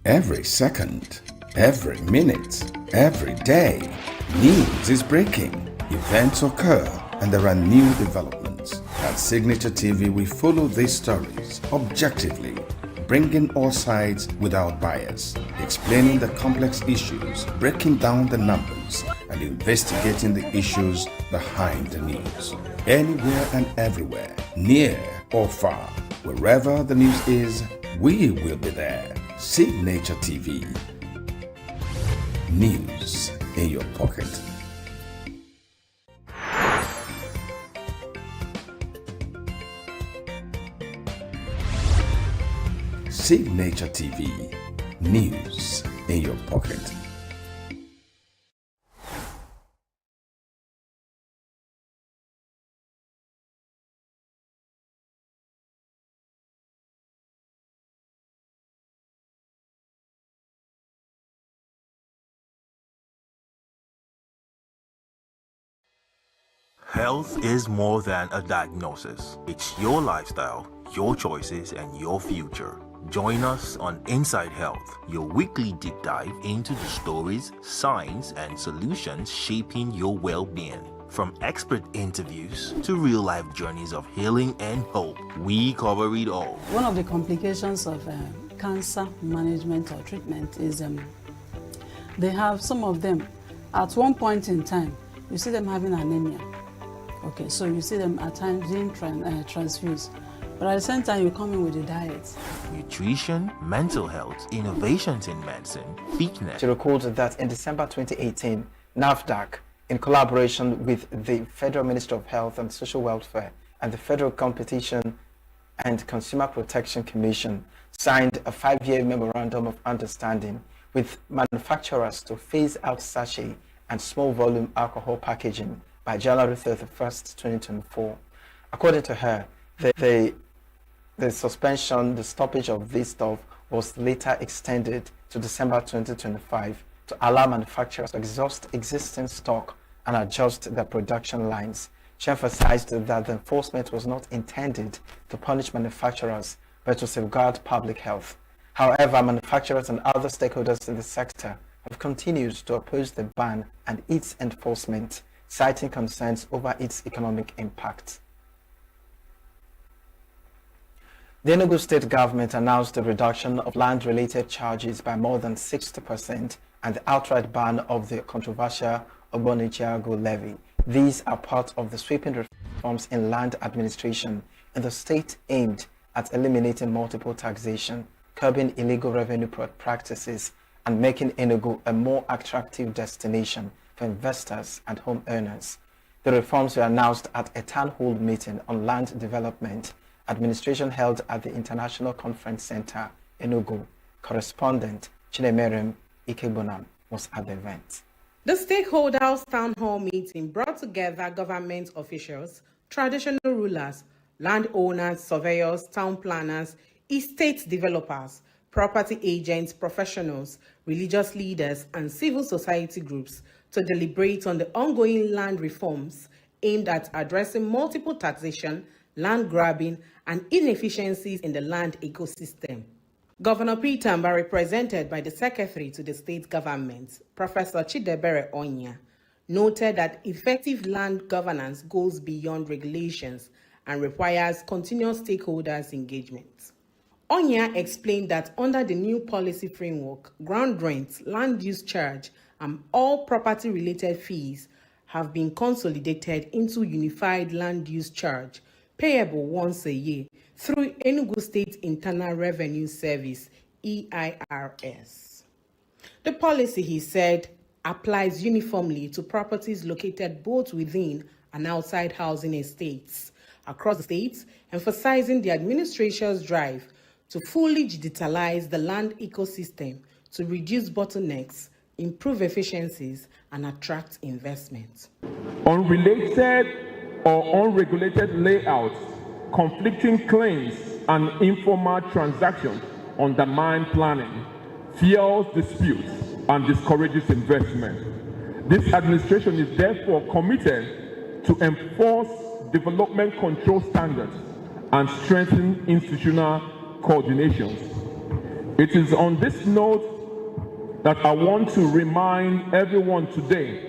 Every second, every minute, every day, news is breaking, events occur, and there are new developments. At Signature TV, we follow these stories objectively, bringing all sides without bias, explaining the complex issues, breaking down the numbers, and investigating the issues behind the news. Anywhere and everywhere, near or far, wherever the news is, we will be there. Signature TV. News in your pocket. Signature TV. News in your pocket. Health is more than a diagnosis. It's your lifestyle, your choices, and your future. Join us on Inside Health, your weekly deep dive into the stories, science, and solutions shaping your well-being. From expert interviews to real-life journeys of healing and hope, we cover it all. One of the complications of cancer management or treatment is they have some of them at one point in time, you see them having anemia. Okay, so you see them at times being transfused. But at the same time, you come in with the diet. Nutrition, mental health, innovations in medicine, fitness. She recorded that in December 2018, NAFDAC, in collaboration with the Federal Ministry of Health and Social Welfare and the Federal Competition and Consumer Protection Commission, signed a 5-year memorandum of understanding with manufacturers to phase out sachet and small volume alcohol packaging by January 31st, 2024. According to her, the stoppage of this stuff was later extended to December 2025 to allow manufacturers to exhaust existing stock and adjust their production lines. She emphasized that the enforcement was not intended to punish manufacturers, but to safeguard public health. However, manufacturers and other stakeholders in the sector have continued to oppose the ban and its enforcement, citing concerns over its economic impact. The ENUGU state government announced the reduction of land-related charges by more than 60% and the outright ban of the controversial Ogbonichiago levy. These are part of the sweeping reforms in land administration in the state aimed at eliminating multiple taxation, curbing illegal revenue practices, and making ENUGU a more attractive destination for investors and homeowners. The reforms were announced at a town hall meeting on land development administration held at the International Conference Center, ENUGU. Correspondent Chinemerem Ikebonam was at the event. The stakeholders town hall meeting brought together government officials, traditional rulers, landowners, surveyors, town planners, estate developers, property agents, professionals, religious leaders, and civil society groups to deliberate on the ongoing land reforms aimed at addressing multiple taxation, land grabbing, and inefficiencies in the land ecosystem. Governor Pitamba, represented by the Secretary to the State Government, Professor Chidebere Onya, noted that effective land governance goes beyond regulations and requires continuous stakeholders' engagement. Onya explained that under the new policy framework, ground rent, land use charge, and all property-related fees have been consolidated into unified land use charge, payable once a year through ENUGU State Internal Revenue Service, EIRS. The policy, he said, applies uniformly to properties located both within and outside housing estates across the states, emphasizing the administration's drive to fully digitalize the land ecosystem to reduce bottlenecks, improve efficiencies, and attract investment. Unrelated or unregulated layouts, conflicting claims, and informal transactions undermine planning, fuels disputes, and discourages investment. This administration is therefore committed to enforce development control standards and strengthen institutional coordinations. It is on this note that I want to remind everyone today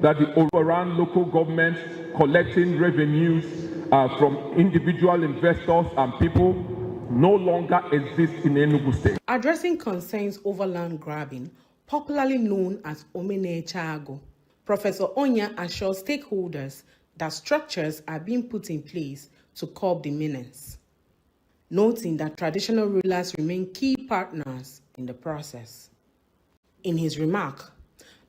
that the overrun local government collecting revenues from individual investors and people no longer exists in Enugu State. Addressing concerns over land grabbing, popularly known as Omene Chago, Professor Onya assures stakeholders that structures are being put in place to curb the menace, noting that traditional rulers remain key partners in the process. In his remark,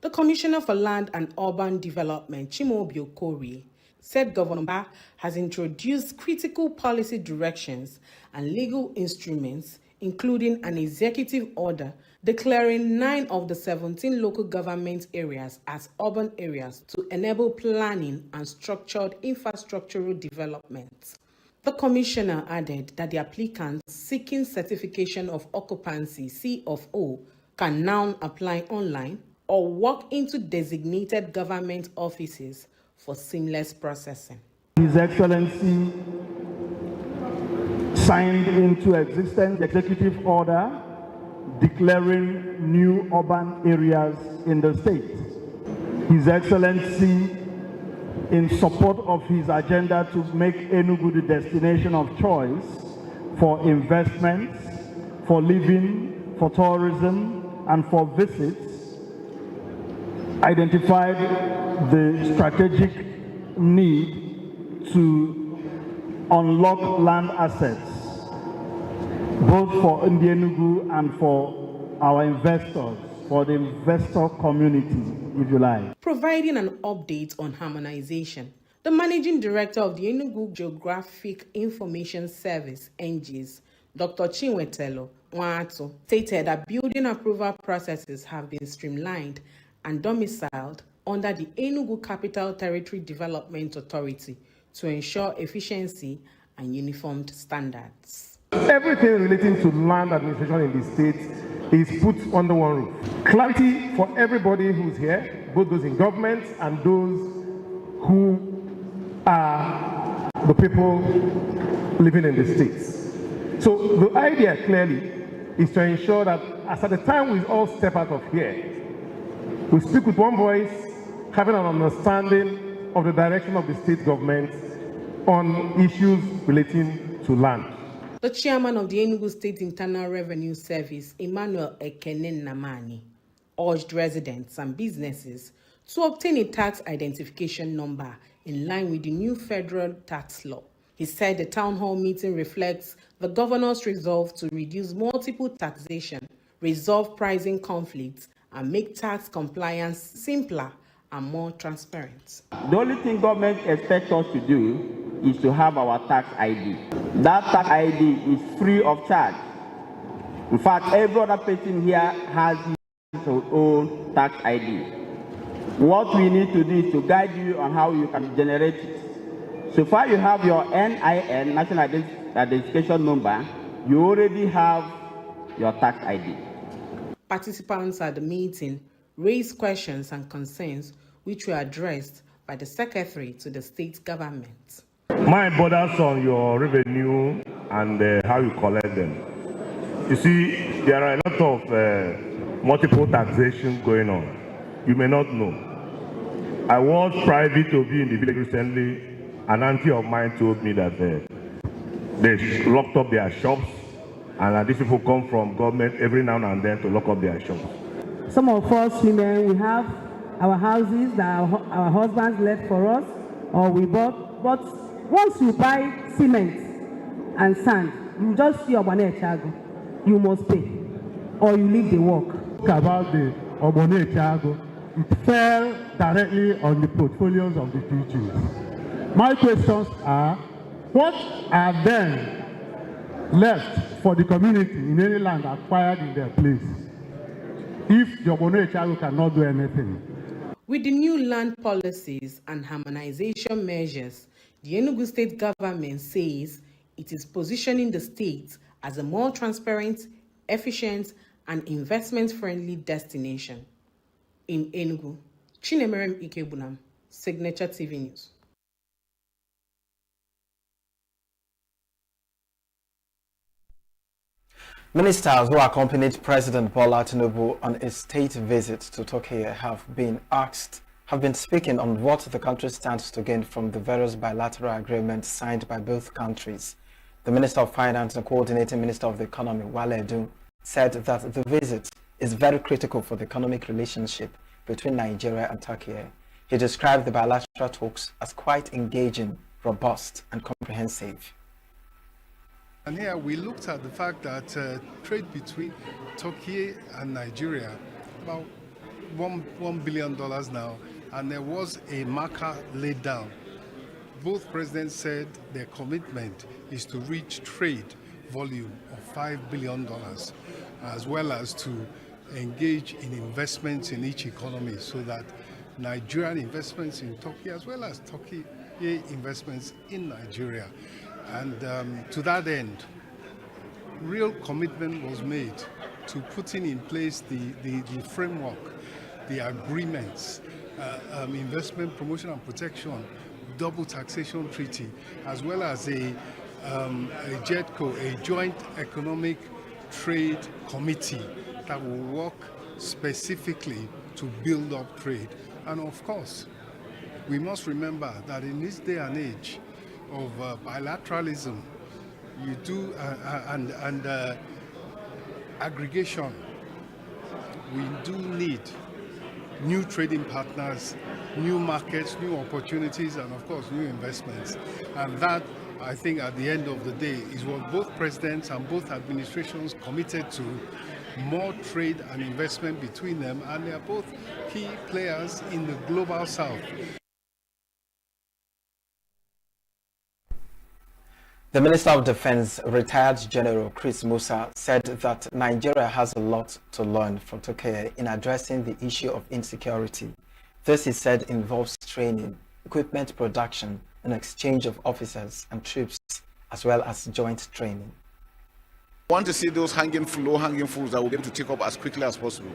the Commissioner for Land and Urban Development, Chimaobi Okorie, said Governor Ba has introduced critical policy directions and legal instruments, including an executive order declaring 9 of the 17 local government areas as urban areas to enable planning and structured infrastructural development. The commissioner added that the applicants seeking certification of occupancy (C of O) can now apply online or walk into designated government offices for seamless processing. His Excellency signed into existence the executive order declaring new urban areas in the state. His Excellency, in support of his agenda to make Enugu the destination of choice for investments, for living, for tourism, and for visits, identified the strategic need to unlock land assets, both for Enugu and for our investors, for the investor community, if you like. Providing an update on harmonization, the Managing Director of the ENUGU Geographic Information Service, NGIS, Dr. Chinwetelo Nwato, stated that building approval processes have been streamlined and domiciled under the ENUGU Capital Territory Development Authority to ensure efficiency and uniformed standards. Everything relating to land administration in the state is put under one roof. Clarity for everybody who's here, both those in government and those who are the people living in the states. So the idea clearly is to ensure that as at the time we all step out of here, we speak with one voice, having an understanding of the direction of the state government on issues relating to land. The chairman of the Enugu State Internal Revenue Service, Emmanuel Ekenen Namani, urged residents and businesses to obtain a tax identification number in line with the new federal tax law. He said the town hall meeting reflects the governor's resolve to reduce multiple taxation, resolve pricing conflicts, and make tax compliance simpler and more transparent. The only thing government expects us to do is to have our tax ID. That tax ID is free of charge. In fact, every other person here has his own tax ID. What we need to do is to guide you on how you can generate it. So far you have your NIN, National Identification Number, you already have your tax ID. Participants at the meeting raised questions and concerns which were addressed by the secretary to the state government. Mine borders on your revenue and how you collect them. You see, there are a lot of multiple taxation going on. You may not know. I was private to be in the village recently. An auntie of mine told me that they locked up their shops, and these people come from government every now and then to lock up their shops. Some of us women, we have our houses that our husbands left for us, or we bought. But once you buy cement and sand, you just see Obone Chago, you must pay, or you leave the work. About the Obone Chago, it fell directly on the portfolios of the two Chiefs. My questions are, what are then left for the community in any land acquired in their place if the Obone Chago cannot do anything? With the new land policies and harmonization measures, the Enugu state government says it is positioning the state as a more transparent, efficient, and investment-friendly destination. In Enugu, Chinemerem Ikebunam, Signature TV News. Ministers who accompanied President Bola Tinubu on a state visit to Turkey have been speaking on what the country stands to gain from the various bilateral agreements signed by both countries. The Minister of Finance and Coordinating Minister of the Economy, Wale Edun, said that the visit is very critical for the economic relationship between Nigeria and Turkey. He described the bilateral talks as quite engaging, robust, and comprehensive. And here we looked at the fact that trade between Turkey and Nigeria, about $1 billion now, and there was a marker laid down. Both presidents said their commitment is to reach trade volume of $5 billion, as well as to engage in investments in each economy so that Nigerian investments in Turkey, as well as Turkey investments in Nigeria. And to that end, real commitment was made to putting in place the framework, the agreements, investment promotion and protection, double taxation treaty, as well as a JETCO, a joint economic trade committee that will work specifically to build up trade. And of course, we must remember that in this day and age of bilateralism, you do and aggregation, we do need new trading partners, new markets, new opportunities, and of course new investments. And that, I think, at the end of the day, is what both presidents and both administrations committed to: more trade and investment between them, and they are both key players in the global south. The Minister of Defense, retired General Chris Musa, said that Nigeria has a lot to learn from Turkey in addressing the issue of insecurity. This, he said, involves training, equipment production, and exchange of officers and troops, as well as joint training. We want to see those low-hanging fruits that we'll be able to take up as quickly as possible.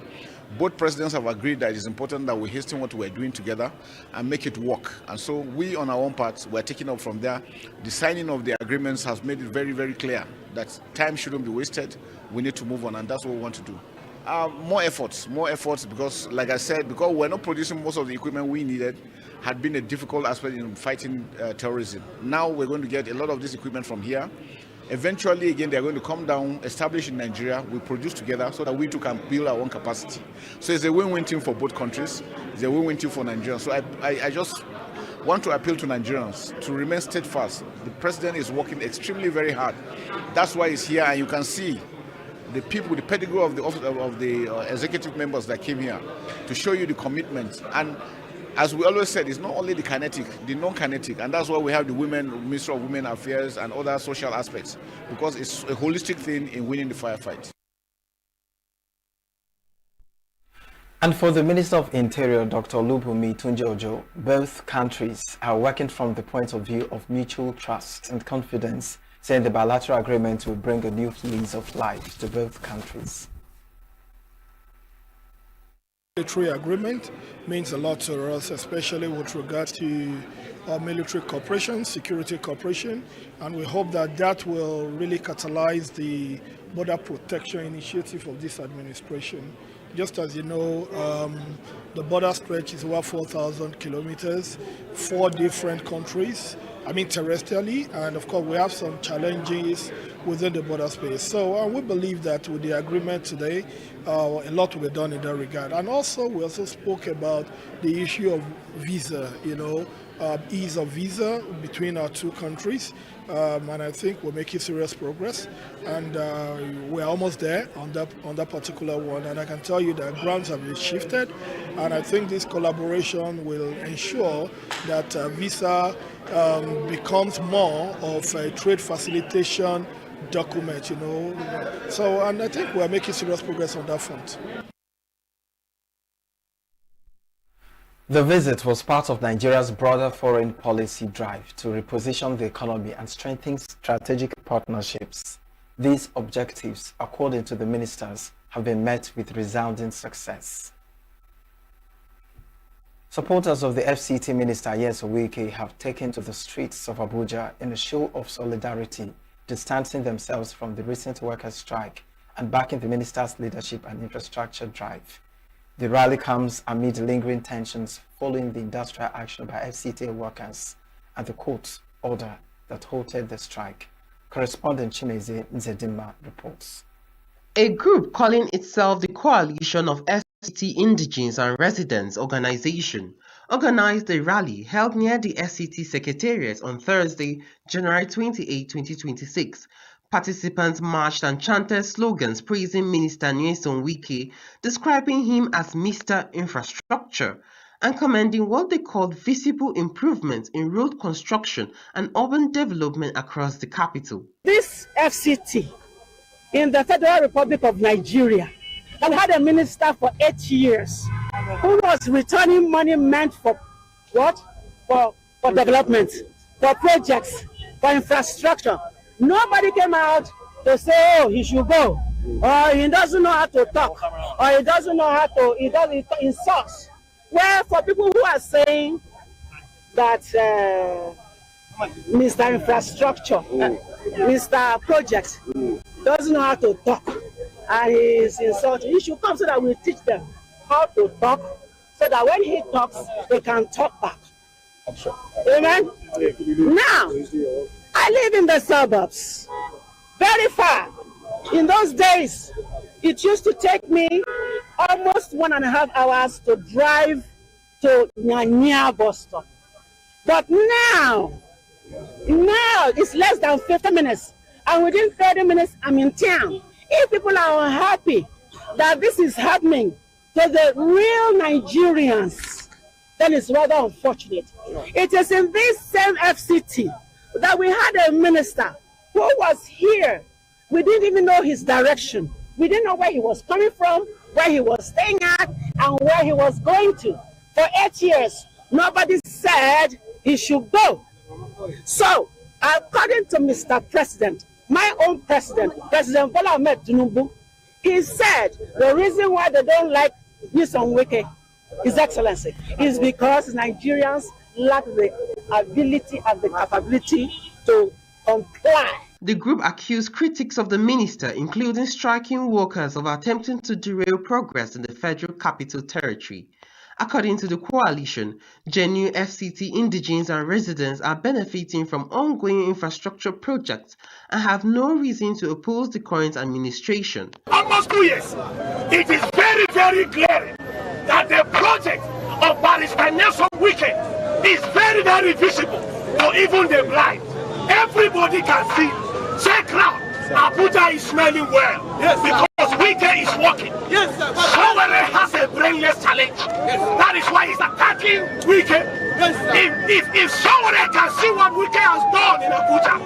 Both presidents have agreed that it is important that we hasten what we're doing together and make it work. And so we, on our own part, we're taking up from there. The signing of the agreements has made it very, very clear that time shouldn't be wasted. We need to move on, and that's what we want to do. More efforts, because, like I said, because we're not producing most of the equipment we needed, had been a difficult aspect in fighting terrorism. Now we're going to get a lot of this equipment from here. Eventually, again, they're going to come down, establish in Nigeria, we produce together so that we too can build our own capacity. So it's a win-win team for both countries. It's a win-win team for Nigerians. So I just want to appeal to Nigerians to remain steadfast. The president is working extremely very hard. That's why he's here, and you can see the people, the pedigree of the executive members that came here to show you the commitment. And as we always said, it's not only the kinetic, the non-kinetic, and that's why we have the Ministry of Women Affairs and other social aspects, because it's a holistic thing in winning the firefight. And for the Minister of Interior, Dr. Olubunmi Tunji-Ojo, both countries are working from the point of view of mutual trust and confidence, saying the bilateral agreement will bring a new lease of life to both countries. Military agreement means a lot to us, especially with regard to military cooperation, security cooperation, and we hope that that will really catalyze the border protection initiative of this administration. Just as you know, the border stretch is over 4,000 kilometers, 4 different countries, terrestrially, and of course we have some challenges within the border space. So we believe that with the agreement today, a lot will be done in that regard. And also, we also spoke about the issue of visa, ease of visa between our two countries. And I think we're making serious progress, and we're almost there on that particular one. And I can tell you that grounds have been shifted, and I think this collaboration will ensure that visa becomes more of a trade facilitation document, So, and I think we're making serious progress on that front. The visit was part of Nigeria's broader foreign policy drive to reposition the economy and strengthen strategic partnerships. These objectives, according to the ministers, have been met with resounding success. Supporters of the FCT Minister Nyesom Wike have taken to the streets of Abuja in a show of solidarity, distancing themselves from the recent workers' strike and backing the minister's leadership and infrastructure drive. The rally comes amid lingering tensions following the industrial action by FCTA workers and the court order that halted the strike. Correspondent Chimeze Nzedima reports. A group calling itself the Coalition of FCT Indigenes and Residents Organization organized a rally held near the FCT Secretariat on Thursday, January 28, 2026. Participants marched and chanted slogans praising Minister Nyesom Wike, describing him as Mr. Infrastructure, and commending what they called visible improvements in road construction and urban development across the capital. This FCT in the Federal Republic of Nigeria and had a minister for 8 years who was returning money meant for what? For development, for projects, for infrastructure. Nobody came out to say, oh, he should go, or he doesn't know how to talk, or he doesn't know how to, he insults. Well, for people who are saying that Mr. Infrastructure, Mr. Projects, doesn't know how to talk, and he is insulting, he should come so that we teach them how to talk, so that when he talks, they can talk back. Amen? Now, I live in the suburbs, very far. In those days, it used to take me almost 1.5 hours to drive to Nyanya bus stop. But now it's less than 50 minutes. And within 30 minutes, I'm in town. If people are unhappy that this is happening to the real Nigerians, then it's rather unfortunate. It is in this same FCT that we had a minister who was here. We didn't even know his direction. We didn't know where he was coming from, where he was staying at, and where he was going to. For 8 years, nobody said he should go. So, according to Mr. President, my own president, President Bola Ahmed Tinubu, he said the reason why they don't like Nyesom Wike, His Excellency, is because Nigerians lack the ability and the capability to comply. The group accused critics of the minister, including striking workers, of attempting to derail progress in the Federal Capital Territory. According to the coalition, genuine FCT indigenes and residents are benefiting from ongoing infrastructure projects and have no reason to oppose the current administration. Almost 2 years. It is very, very clear that the project of Barrister Nyesom Wike is very, very visible to even the blind. Everybody can see. Check now. Abuja is smelling well, yes, because Wike is working. Yes, Sowore has a brainless challenge. Yes, that is why he's attacking Wike. Yes, if Sowore can see what Wike has done in Abuja,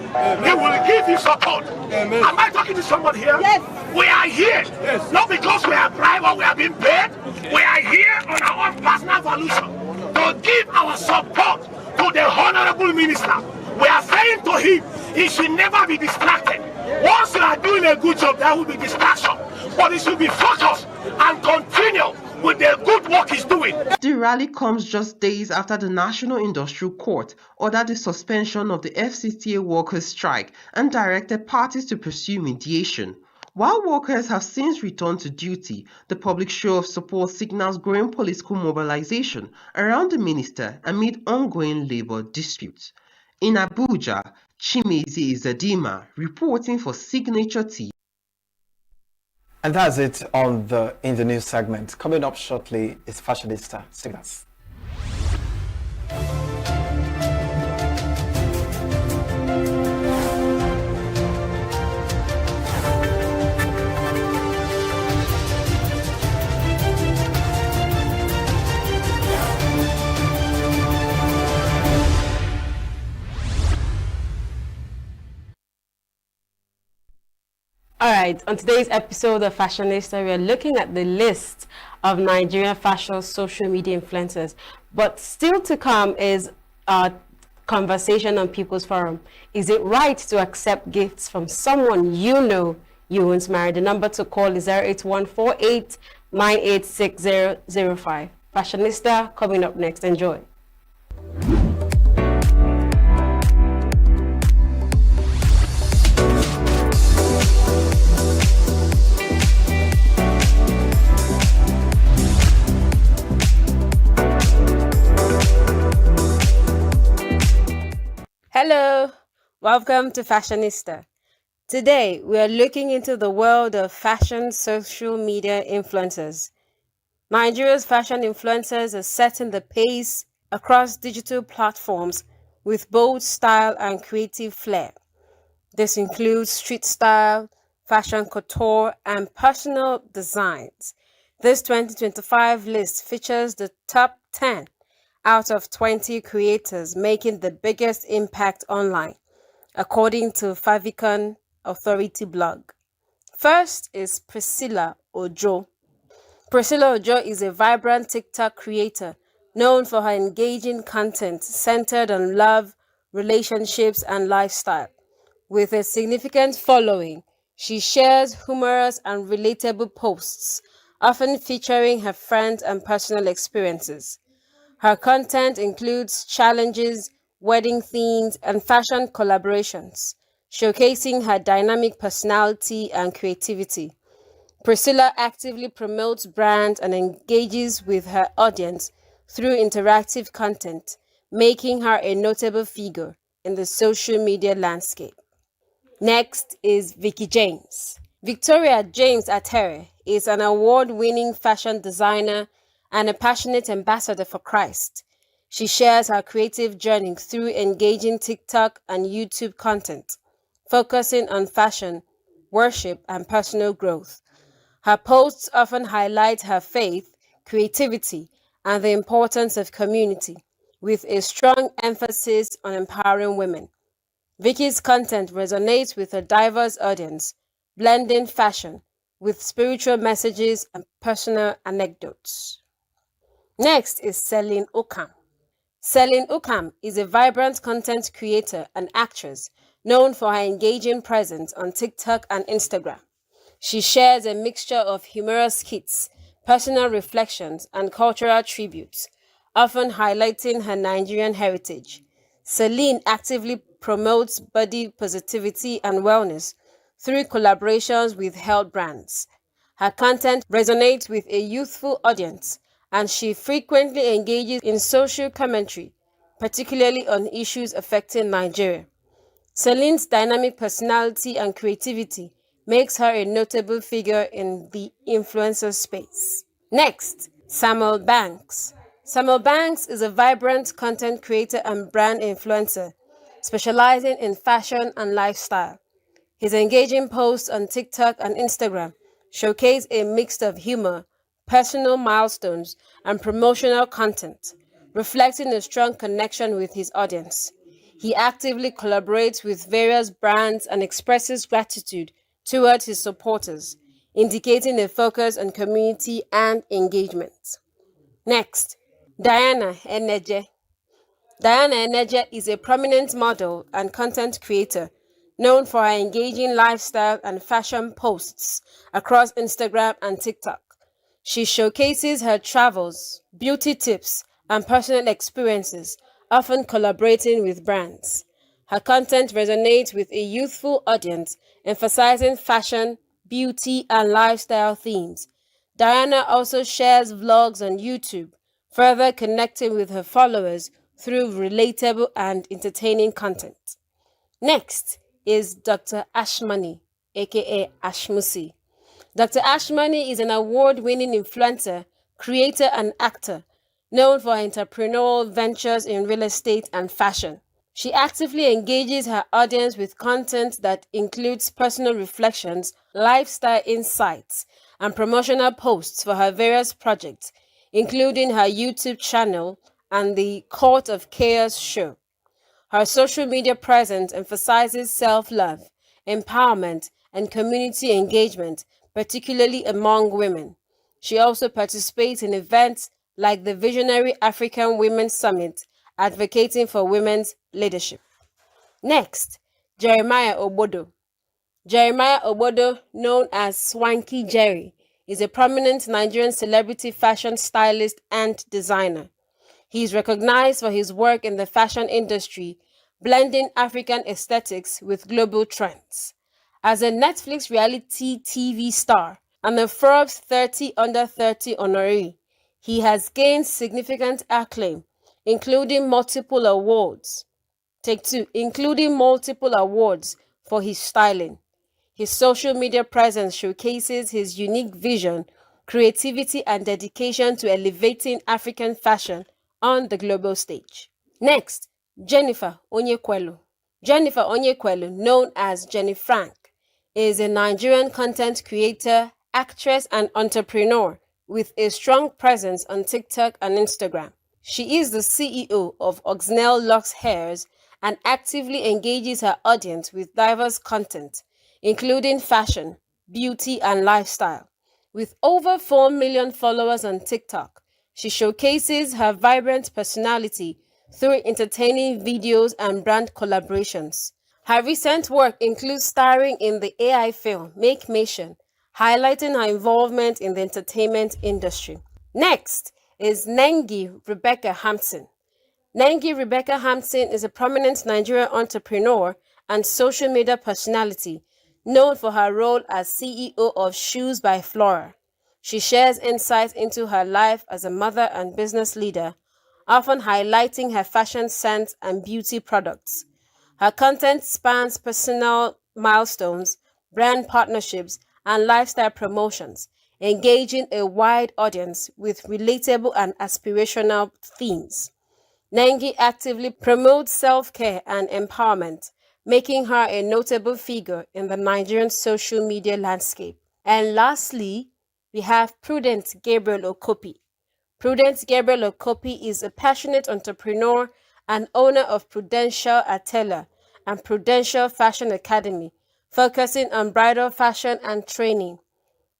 he will give his support. Amen. Am I talking to someone here? Yes. We are here, yes, not because we are bribed or we are being paid. Okay. We are here on our own personal valuation to give our support to the honorable minister. We are saying to him, he should never be distracted. Once you are doing a good job, there will be distraction. But he should be focused and continue with the good work he's doing. The rally comes just days after the National Industrial Court ordered the suspension of the FCTA workers' strike and directed parties to pursue mediation. While workers have since returned to duty, the public show of support signals growing political mobilization around the minister amid ongoing labor disputes. In Abuja, Chimeze Nzedima reporting for Signature TV. And that's it in the news segment. Coming up shortly is Fashionista. Signals. All right, on today's episode of Fashionista, we are looking at the list of Nigerian fashion social media influencers. But still to come is a conversation on People's Forum. Is it right to accept gifts from someone you know you won't marry? The number to call is 08148986005. Fashionista coming up next. Enjoy. Welcome to Fashionista. Today, we are looking into the world of fashion social media influencers. Nigeria's fashion influencers are setting the pace across digital platforms with bold style and creative flair. This includes street style, fashion couture, and personal designs. This 2025 list features the top 10 out of 20 creators making the biggest impact online, according to Favicon Authority blog. First is Priscilla Ojo. Priscilla Ojo is a vibrant TikTok creator known for her engaging content centered on love, relationships, and lifestyle. With a significant following, she shares humorous and relatable posts, often featuring her friends and personal experiences. Her content includes challenges, wedding themes, and fashion collaborations, showcasing her dynamic personality and creativity. Priscilla actively promotes brands and engages with her audience through interactive content, making her a notable figure in the social media landscape. Next is Vicky James. Victoria James Atere is an award-winning fashion designer and a passionate ambassador for Christ. She shares her creative journey through engaging TikTok and YouTube content, focusing on fashion, worship, and personal growth. Her posts often highlight her faith, creativity, and the importance of community, with a strong emphasis on empowering women. Vicky's content resonates with a diverse audience, blending fashion with spiritual messages and personal anecdotes. Next is Celine Okam. Celine Okam is a vibrant content creator and actress known for her engaging presence on TikTok and Instagram. She shares a mixture of humorous skits, personal reflections, and cultural tributes, often highlighting her Nigerian heritage. Celine actively promotes body positivity and wellness through collaborations with health brands. Her content resonates with a youthful audience, and she frequently engages in social commentary, particularly on issues affecting Nigeria. Celine's dynamic personality and creativity makes her a notable figure in the influencer space. Next, Samuel Banks. Samuel Banks is a vibrant content creator and brand influencer, specializing in fashion and lifestyle. His engaging posts on TikTok and Instagram showcase a mix of humor, personal milestones, and promotional content, reflecting a strong connection with his audience. He actively collaborates with various brands and expresses gratitude towards his supporters, indicating a focus on community and engagement. Next, Diana Eneje. Diana Eneje is a prominent model and content creator known for her engaging lifestyle and fashion posts across Instagram and TikTok. She showcases her travels, beauty tips, and personal experiences, often collaborating with brands. Her content resonates with a youthful audience, emphasizing fashion, beauty, and lifestyle themes. Diana also shares vlogs on YouTube, further connecting with her followers through relatable and entertaining content. Next is Dr. Ashmani, aka Ashmusi. Dr. Ashmani is an award-winning influencer, creator, and actor known for her entrepreneurial ventures in real estate and fashion. She actively engages her audience with content that includes personal reflections, lifestyle insights, and promotional posts for her various projects, including her YouTube channel and the Court of Chaos show. Her social media presence emphasizes self-love, empowerment, and community engagement, particularly among women. She also participates in events like the Visionary African Women's Summit, advocating for women's leadership. Next, Jeremiah Obodo. Jeremiah Obodo, known as Swanky Jerry, is a prominent Nigerian celebrity fashion stylist and designer. He is recognized for his work in the fashion industry, blending African aesthetics with global trends. As a Netflix reality TV star and a Forbes 30 Under 30 honoree, he has gained significant acclaim, including multiple awards. Take 2. Including multiple awards for his styling. His social media presence showcases his unique vision, creativity, and dedication to elevating African fashion on the global stage. Next, Jennifer Onyekwelu. Jennifer Onyekwelu, known as Jenny Frank, is a Nigerian content creator, actress, and entrepreneur with a strong presence on TikTok and Instagram. She is the CEO of Oxnell Lux Hairs and actively engages her audience with diverse content, including fashion, beauty, and lifestyle. With over 4 million followers on TikTok, she showcases her vibrant personality through entertaining videos and brand collaborations. Her recent work includes starring in the AI film Make Mation, highlighting her involvement in the entertainment industry. Next is Nengi Rebecca Hampton. Nengi Rebecca Hampton is a prominent Nigerian entrepreneur and social media personality known for her role as CEO of Shoes by Flora. She shares insights into her life as a mother and business leader, often highlighting her fashion sense and beauty products. Her content spans personal milestones, brand partnerships, and lifestyle promotions, engaging a wide audience with relatable and aspirational themes. Nengi actively promotes self-care and empowerment, making her a notable figure in the Nigerian social media landscape. And lastly, we have Prudence Gabriel Okopi. Prudence Gabriel Okopi is a passionate entrepreneur and owner of Prudential Atelier and Prudential Fashion Academy, focusing on bridal fashion and training.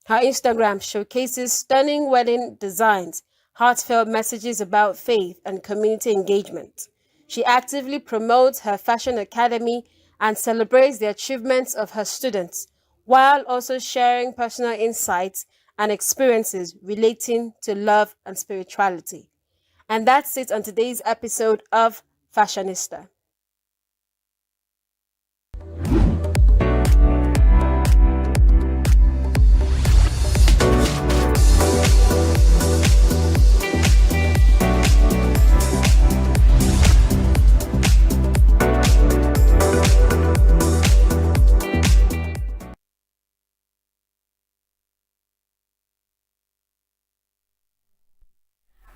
Her Instagram showcases stunning wedding designs, heartfelt messages about faith and community engagement. She actively promotes her fashion academy and celebrates the achievements of her students, while also sharing personal insights and experiences relating to love and spirituality. And that's it on today's episode of Fashionista.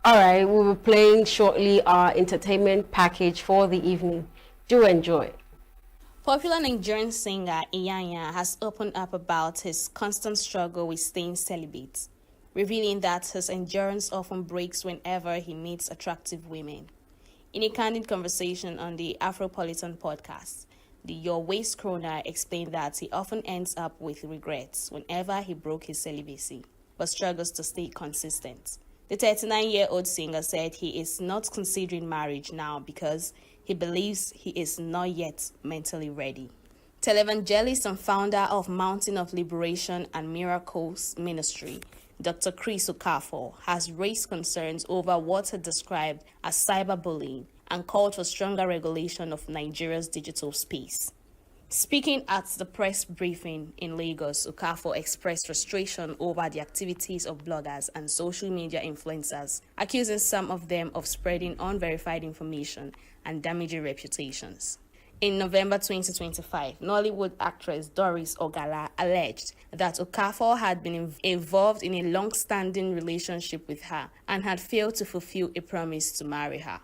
All right, we'll be playing shortly our entertainment package for the evening. Do enjoy. Popular Nigerian singer Iyanya has opened up about his constant struggle with staying celibate, revealing that his endurance often breaks whenever he meets attractive women. In a candid conversation on the Afropolitan podcast, the Your Waist Crooner explained that he often ends up with regrets whenever he broke his celibacy, but struggles to stay consistent. The 39-year-old singer said he is not considering marriage now because he believes he is not yet mentally ready. Televangelist and founder of Mountain of Liberation and Miracles Ministry, Dr. Chris Okafor, has raised concerns over what he described as cyberbullying and called for stronger regulation of Nigeria's digital space. Speaking at the press briefing in Lagos, Okafor expressed frustration over the activities of bloggers and social media influencers, accusing some of them of spreading unverified information and damaging reputations. In November 2025, Nollywood actress Doris Ogala alleged that Okafor had been involved in a long-standing relationship with her and had failed to fulfill a promise to marry her.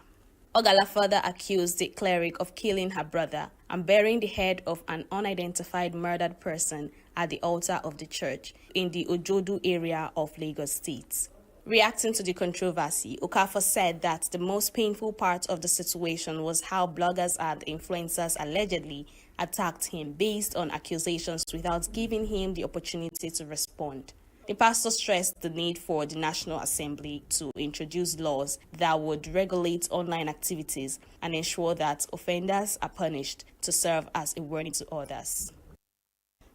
Ogala further accused the cleric of killing her brother and burying the head of an unidentified murdered person at the altar of the church in the Ojodu area of Lagos State. Reacting to the controversy, Okafor said that the most painful part of the situation was how bloggers and influencers allegedly attacked him based on accusations without giving him the opportunity to respond. The pastor stressed the need for the National Assembly to introduce laws that would regulate online activities and ensure that offenders are punished to serve as a warning to others.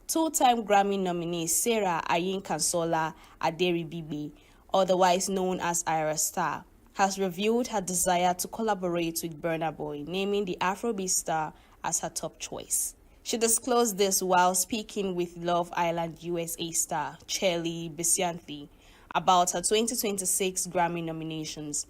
Two-time Grammy nominee Sarah Ayin-Kansola Aderibibi, otherwise known as Ira Star, has revealed her desire to collaborate with Burna Boy, naming the Afrobeat star as her top choice. She disclosed this while speaking with Love Island USA star Chelly Bisianthi about her 2026 Grammy nominations.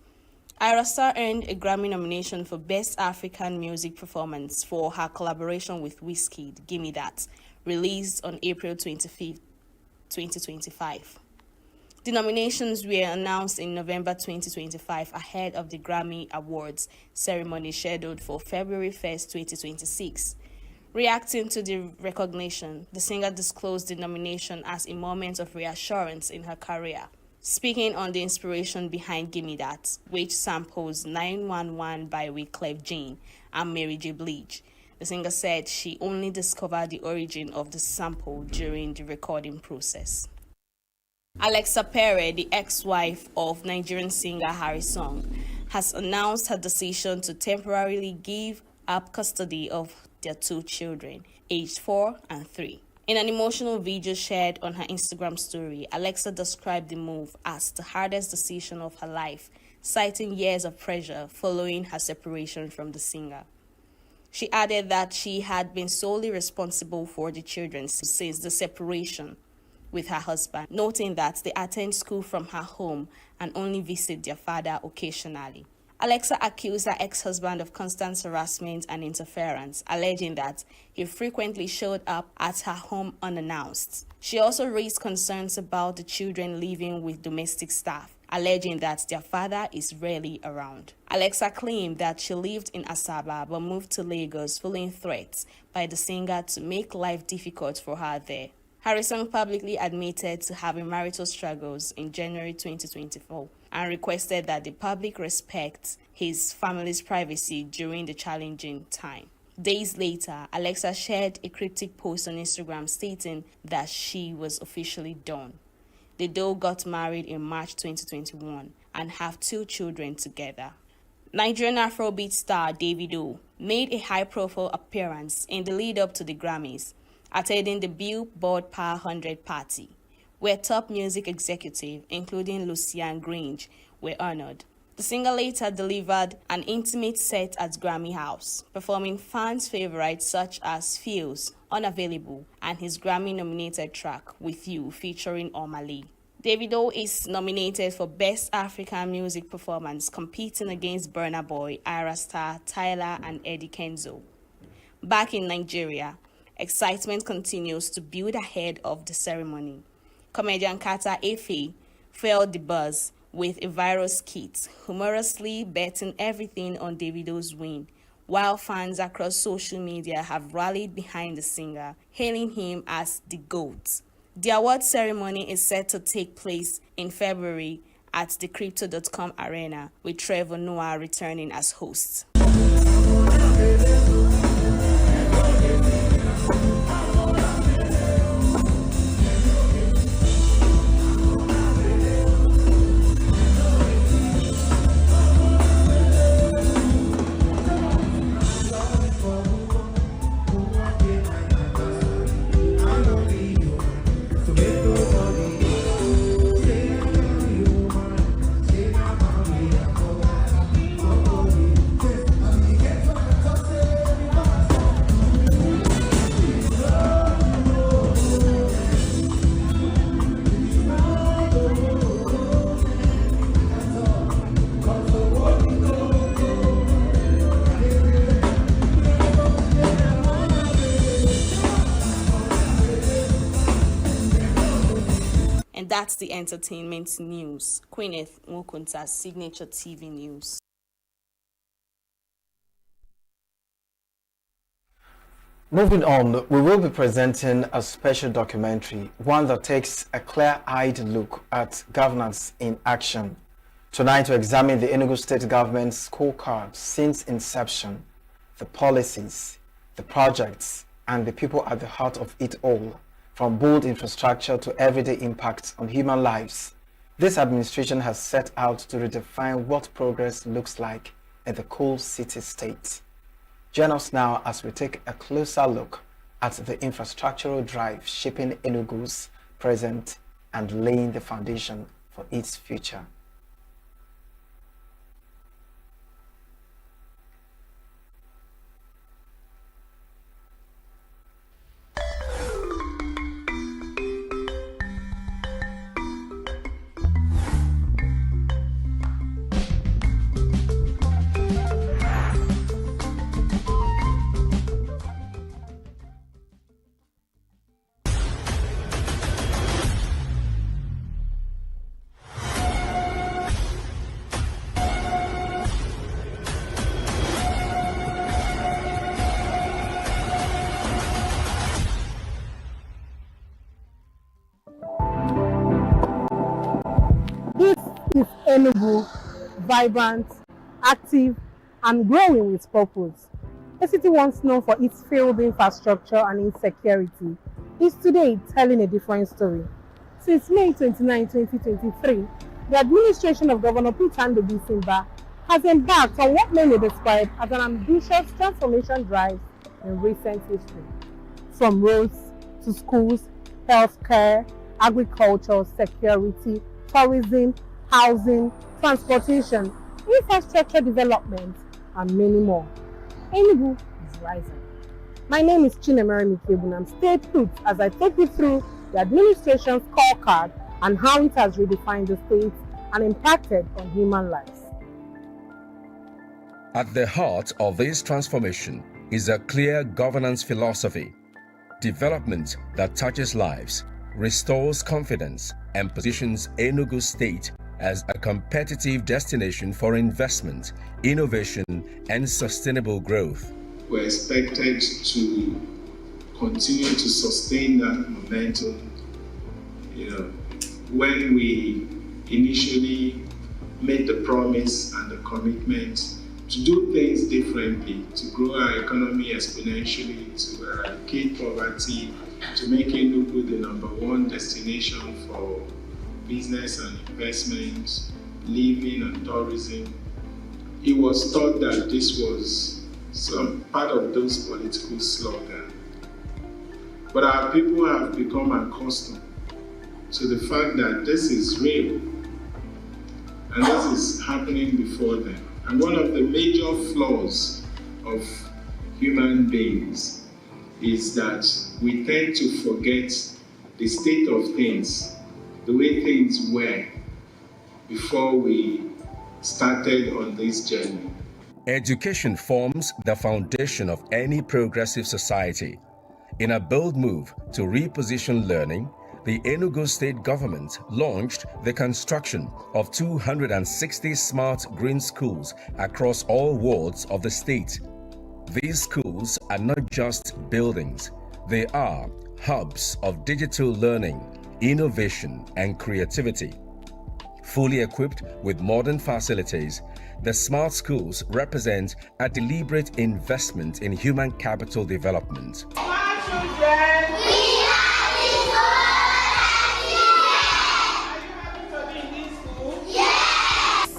Ira Star earned a Grammy nomination for Best African Music Performance for her collaboration with Wizkid, Gimme That, released on April 25th, 2025. The nominations were announced in November 2025 ahead of the Grammy Awards ceremony scheduled for February 1st, 2026. Reacting to the recognition, the singer disclosed the nomination as a moment of reassurance in her career. Speaking on the inspiration behind Gimme That, which samples 911 by Wyclef Jean and Mary J. Blige, the singer said she only discovered the origin of the sample during the recording process. Alexa Pere, the ex-wife of Nigerian singer Harry Song, has announced her decision to temporarily give up custody of their two children, aged 4 and 3. In an emotional video shared on her Instagram story, Alexa described the move as the hardest decision of her life, citing years of pressure following her separation from the singer. She added that she had been solely responsible for the children since the separation with her husband, noting that they attend school from her home and only visit their father occasionally. Alexa accused her ex-husband of constant harassment and interference, alleging that he frequently showed up at her home unannounced. She also raised concerns about the children living with domestic staff, alleging that their father is rarely around. Alexa claimed that she lived in Asaba but moved to Lagos following threats by the singer to make life difficult for her there. Harrison publicly admitted to having marital struggles in January 2024 and requested that the public respect his family's privacy during the challenging time. Days later, Alexa shared a cryptic post on Instagram stating that she was officially done. The duo got married in March 2021 and have 2 children together. Nigerian Afrobeat star Davido made a high-profile appearance in the lead-up to the Grammys, attending the Billboard Power 100 party, where top music executives, including Lucian Grange, were honored. The singer later delivered an intimate set at Grammy House, performing fans' favorites such as Feels, Unavailable, and his Grammy-nominated track, With You, featuring Omah. Davido is nominated for Best African Music Performance, competing against Burna Boy, Ira Star, Tyler, and Eddie Kenzo. Back in Nigeria, excitement continues to build ahead of the ceremony. Comedian Kata Efe filled the buzz with a viral skit, humorously betting everything on Davido's win, while fans across social media have rallied behind the singer, hailing him as the GOAT. The award ceremony is set to take place in February at the Crypto.com Arena, with Trevor Noah returning as host. And that's the entertainment news. Queeneth Nwokonta's Signature TV News. Moving on, we will be presenting a special documentary, one that takes a clear-eyed look at governance in action. Tonight, we examine the ENUGU state government's scorecard since inception, the policies, the projects, and the people at the heart of it all, from bold infrastructure to everyday impacts on human lives. This administration has set out to redefine what progress looks like in the cool city-state. Join us now as we take a closer look at the infrastructural drive shaping ENUGU's present and laying the foundation for its future. is ENUGU vibrant, active, and growing with purpose? A city once known for its failed infrastructure and insecurity is today telling a different story. Since May 29, 2023, the administration of Governor Peter Simba has embarked on what many describe as an ambitious transformation drive in recent history. From roads to schools, healthcare, agriculture, security, tourism, housing, transportation, infrastructure development, and many more. ENUGU is rising. My name is Chinemere Mikebunam. Stay put as I take you through the administration's scorecard and how it has redefined the state and impacted on human lives. At the heart of this transformation is a clear governance philosophy. Development that touches lives, restores confidence, and positions ENUGU State as a competitive destination for investment, innovation, and sustainable growth. We're expected to continue to sustain that momentum. When we initially made the promise and the commitment to do things differently, to grow our economy exponentially, to eradicate poverty, to make ENUGU the #1 destination for business and investment, living and tourism, it was thought that this was some part of those political slogans. But our people have become accustomed to the fact that this is real and this is happening before them. And one of the major flaws of human beings is that we tend to forget the state of things, the way things were before we started on this journey. Education forms the foundation of any progressive society. In a bold move to reposition learning, the ENUGU state government launched the construction of 260 smart green schools across all wards of the state. These schools are not just buildings, they are hubs of digital learning, innovation, and creativity. Fully equipped with modern facilities, the smart schools represent a deliberate investment in human capital development.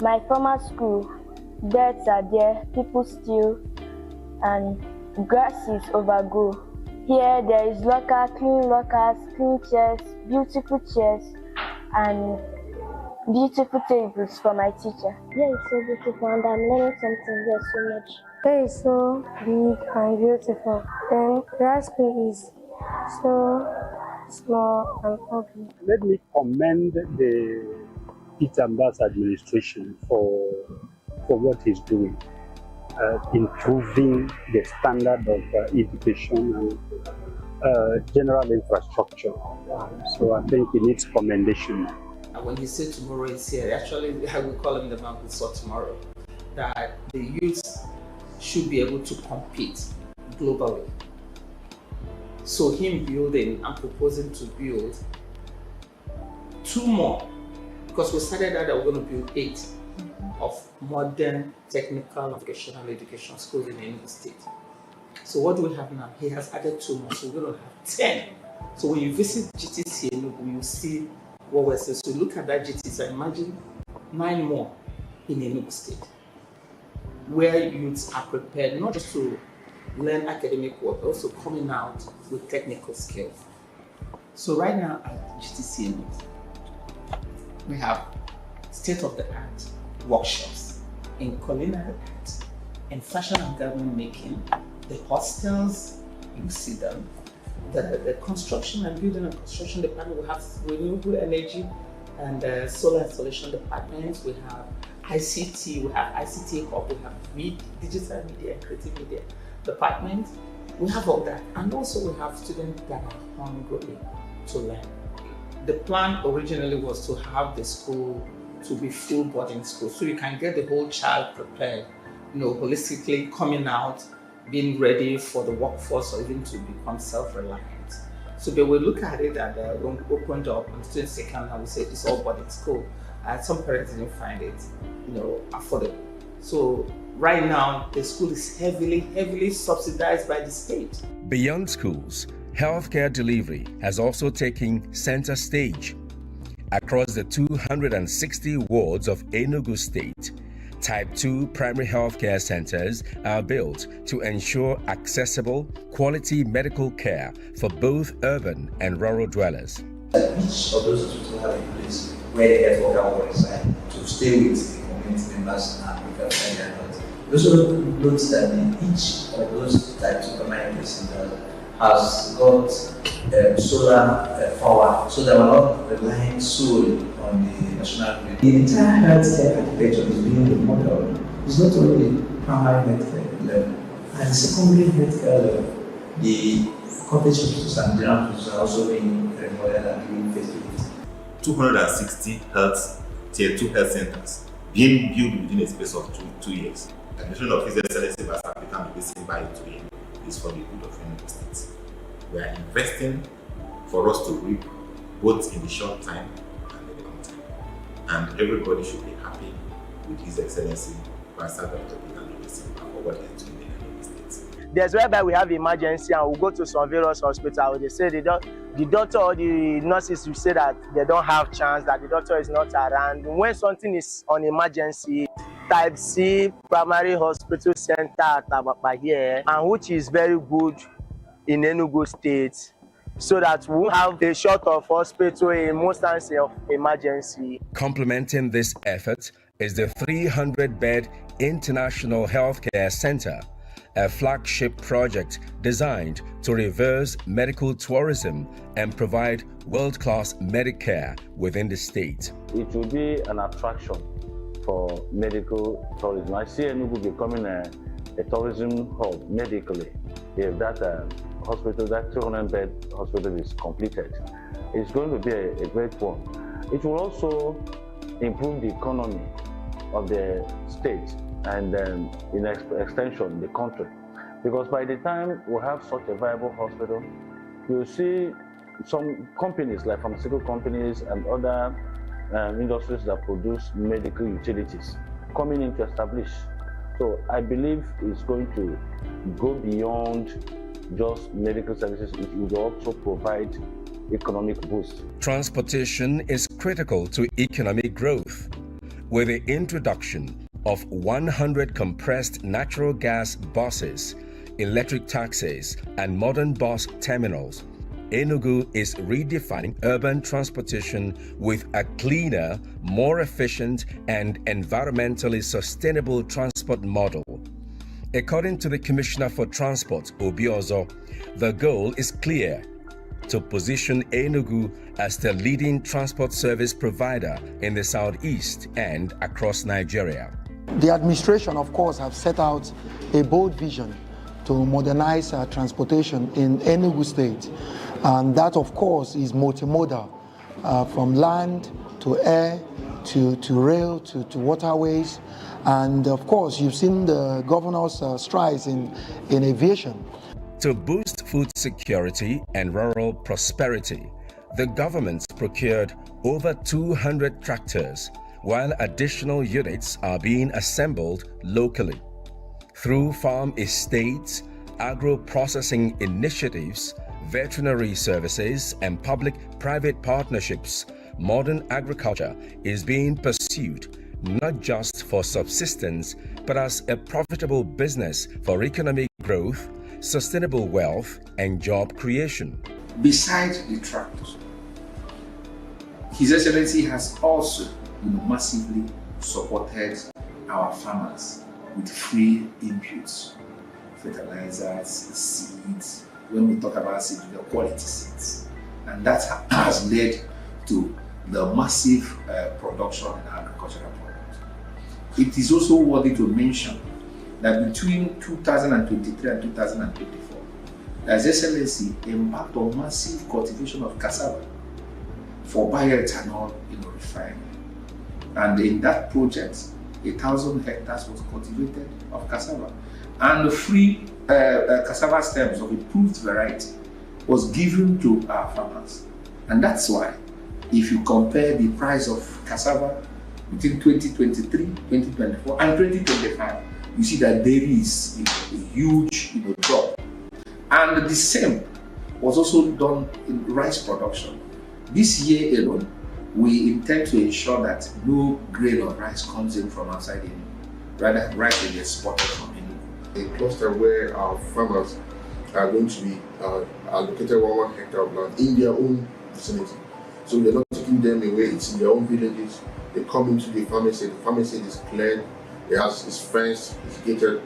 My former school, birds are there, people steal, and grasses overgrow. Here there is clean lockers, clean chairs, and beautiful tables for my teacher. Yeah, it's so beautiful and I'm learning something here so much. Here is so big and beautiful. Then the high school is so small and ugly. Let me commend the Peter Mbas administration for what he's doing, improving the standard of education and general infrastructure. So I think he needs commendation. When you say tomorrow is here, actually I will call him the man who saw tomorrow, that the youth should be able to compete globally. So him building and proposing to build 2 more, because we started that we're going to build 8 of modern technical vocational education schools in ENUGU State. So what do we have now? He has added 2 more, so we're going to have 10. So when you visit GTC ENUGU, you see what we're saying. So look at that GTC, imagine 9 more in ENUGU State, where youths are prepared not just to learn academic work, but also coming out with technical skills. So right now at GTC ENUGU, we have state-of-the-art workshops in culinary art, in fashion and garment making, the hostels, you see them, the construction and building and construction department. We have renewable energy and solar installation department. We have ICT, we have ICT hub, we have digital media and creative media department. We have all that, and also we have students that are hungry to learn. The plan originally was to have the school to be full boarding school, so you can get the whole child prepared, holistically coming out, being ready for the workforce or even to become self-reliant. So they will look at it and when we opened up on students second, I would say it's all boarding school. and some parents didn't find it, affordable. So right now, the school is heavily subsidized by the state. Beyond schools, healthcare delivery has also taken center stage. Across the 260 wards of ENUGU State, Type 2 primary healthcare centers are built to ensure accessible, quality medical care for both urban and rural dwellers. Each of those hospitals have a place where the health worker will reside to stay with the community members and prepare their health. We also note that each of those Type 2 primary health centers has got solar power, so that we're not relying solely on the national grid. The entire healthcare architecture is being modeled. It's not only primary healthcare level and secondary healthcare level. The cottage hospitals and general hospitals are also being remodeled and being facilitated. 260 tier 2 health centers being built within a space of two years. The mission of His Excellency Vice African Basin by 2 years is for the good of ENUGU State. We are investing for us to reap both in the short time and in the long time. And everybody should be happy with His Excellency Vice Dr. African Basin for what they are doing in ENUGU State. There's whereby we have emergency and we go to some various hospitals. They say the doctor or the nurses will say that they don't have chance, that the doctor is not around. When something is on emergency, Type C primary hospital center at Abapa here, and which is very good in Enugu State, so that we have a short of hospital in most times of emergency. Complementing this effort is the 300-bed International Healthcare Center, a flagship project designed to reverse medical tourism and provide world-class Medicare within the state. It will be an attraction for medical tourism. I see Enugu becoming a tourism hub medically if that hospital, that 200-bed hospital is completed. It's going to be a great one. It will also improve the economy of the state and in extension the country. Because by the time we have such a viable hospital, you'll see some companies like pharmaceutical companies and other industries that produce medical utilities coming in to establish. So I believe it's going to go beyond just medical services. It will also provide economic boost. Transportation is critical to economic growth. With the introduction of 100 compressed natural gas buses, electric taxis, and modern bus terminals, Enugu is redefining urban transportation with a cleaner, more efficient, and environmentally sustainable transport model. According to the Commissioner for Transport, Obiozo, the goal is clear: to position Enugu as the leading transport service provider in the southeast and across Nigeria. The administration, of course, have set out a bold vision to modernize transportation in Enugu State. And that, of course, is multimodal, from land to air to rail to waterways. And of course, you've seen the governor's strides in aviation. To boost food security and rural prosperity, the government procured over 200 tractors, while additional units are being assembled locally. Through farm estates, agro-processing initiatives, veterinary services, and public-private partnerships, modern agriculture is being pursued not just for subsistence, but as a profitable business for economic growth, sustainable wealth, and job creation. Besides the tractors, His Excellency has also massively supported our farmers with free inputs, fertilizers, seeds. When we talk about seeds, the quality seeds, and that has led to the massive production in agricultural products. It is also worthy to mention that between 2023 and 2024, His Excellency embarked on massive cultivation of cassava for bioethanol refining. And in that project, 1,000 hectares was cultivated of cassava, and the free cassava stems of improved variety was given to our farmers. And that's why, if you compare the price of cassava between 2023, 2024, and 2025, you see that there is a huge drop. And the same was also done in rice production. This year alone, we intend to ensure that no grain of rice comes in from outside Enugu. Rather, rice will be exported from Enugu. A cluster where our farmers are going to be allocated 1 hectare of land in their own vicinity. So we're not taking them away, it's in their own villages. They come into the farm estate is cleared, it's fenced, it's gated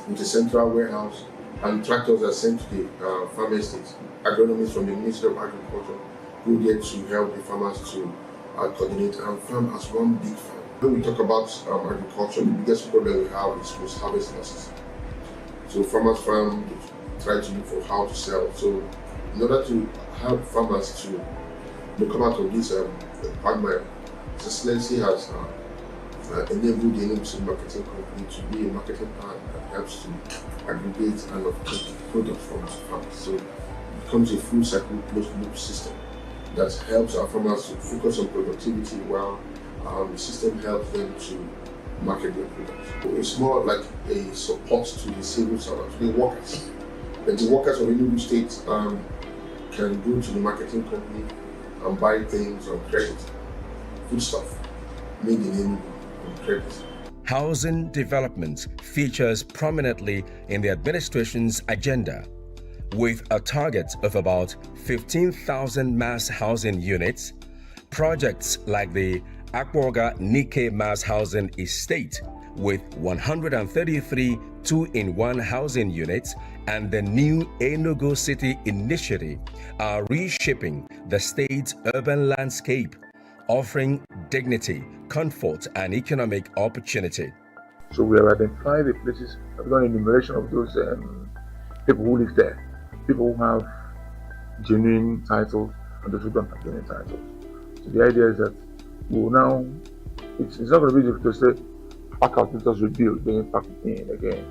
with a central warehouse, and tractors are sent to the farm estate. Agronomists from the Ministry of Agriculture go there to help the farmers to coordinate and farm as one big farm. When we talk about agriculture, the biggest problem we have is post-harvest losses. So farmers farm, try to look for how to sell. So in order to help farmers to come out of this quagmire, His Excellency has enabled the ENUGU marketing company to be a marketing partner that helps to aggregate and obtain products from farmers. So it becomes a full cycle closed loop system that helps our farmers to focus on productivity while the system helps them to market their products. So it's more like a support to the civil servants, to the workers. And the workers of ENUGU State can go to the marketing company and buy things on credit, foodstuff made in ENUGU on credit. Housing development features prominently in the administration's agenda, with a target of about 15,000 mass housing units. Projects like the Akwoga Nike Mass Housing Estate with 133 two-in-one housing units and the new ENUGU City Initiative are reshaping the state's urban landscape, offering dignity, comfort, and economic opportunity. So we have identified the places, have done enumeration of those people who live there, people who have genuine titles and those who don't have genuine titles. So the idea is that we will now, it's not going to be easy to say, pack out, let us rebuild, then pack it in again.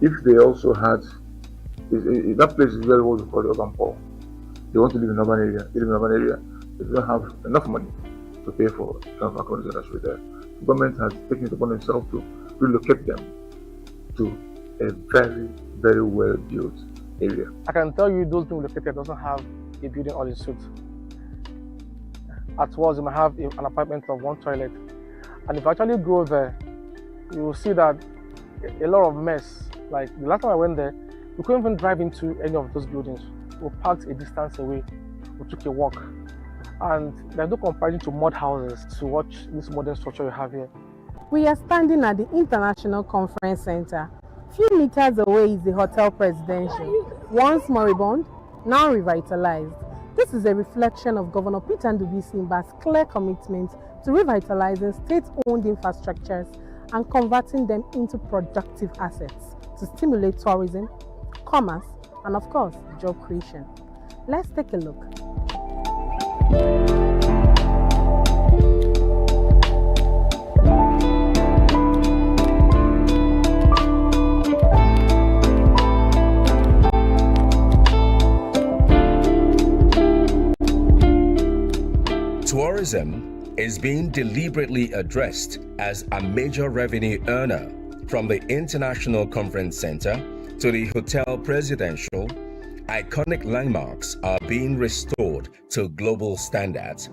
If they also had, that place is very what we call the urban poor. They want to live in an urban area, they live in an urban area, they don't have enough money to pay for kind of accommodation that's right there. The government has taken it upon itself to relocate them to a very, very well built area. I can tell you those being located doesn't have a building all in suit. At worst, you might have an apartment of 1 toilet. And if you actually go there, you will see that a lot of mess. Like the last time I went there, we couldn't even drive into any of those buildings. We parked a distance away. We took a walk. And there's no comparison to mud houses to watch this modern structure we have here. We are standing at the International Conference Center. Few meters away is the Hotel Presidential, once moribund, now revitalized. This is a reflection of Governor Peter Ndubuisimba's clear commitment to revitalizing state-owned infrastructures and converting them into productive assets to stimulate tourism, commerce, and of course, job creation. Let's take a look. Tourism is being deliberately addressed as a major revenue earner. From the International Conference Center to the Hotel Presidential, iconic landmarks are being restored to global standards.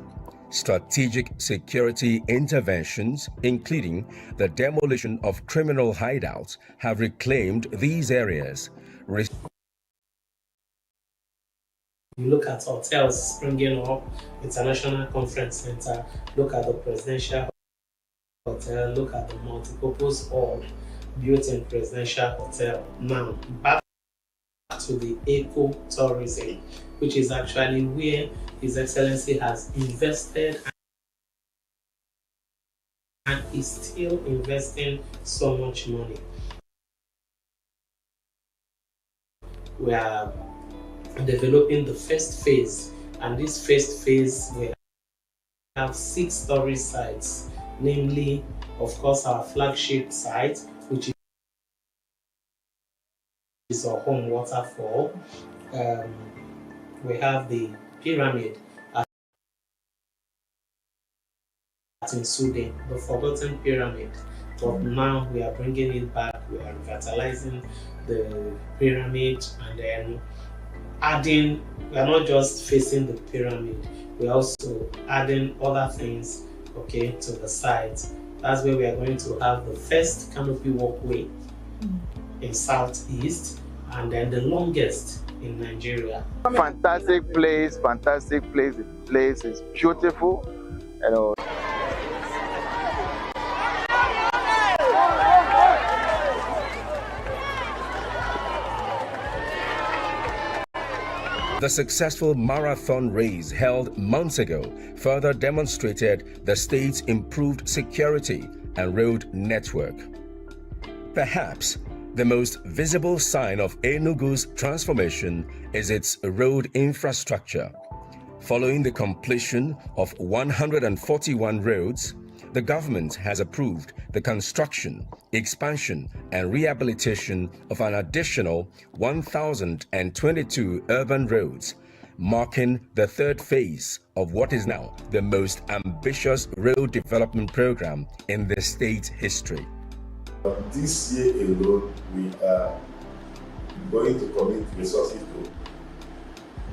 Strategic security interventions, including the demolition of criminal hideouts, have reclaimed these areas. You look at hotels springing up, International Conference Center, look at the Presidential Hotel, look at the multipurpose hall built in Presidential Hotel. Now, back to the eco-tourism, which is actually where His Excellency has invested and is still investing so much money. We are developing the first phase, and this first phase we have 6 tourist sites, namely, of course, our flagship site, which is our home waterfall. We have the pyramid in Sudan, the forgotten pyramid. But now we are bringing it back, we are revitalizing the pyramid, and then adding, we are not just facing the pyramid, we are also adding other things, okay, to the site. That's where we are going to have the first canopy walkway in Southeast, and then the longest in Nigeria. Fantastic place, fantastic place. The place is beautiful, you know. The successful marathon race held months ago further demonstrated the state's improved security and road network. Perhaps the most visible sign of Enugu's transformation is its road infrastructure. Following the completion of 141 roads, the government has approved the construction, expansion, and rehabilitation of an additional 1,022 urban roads, marking the third phase of what is now the most ambitious road development program in the state's history. This year alone, we are going to commit resources to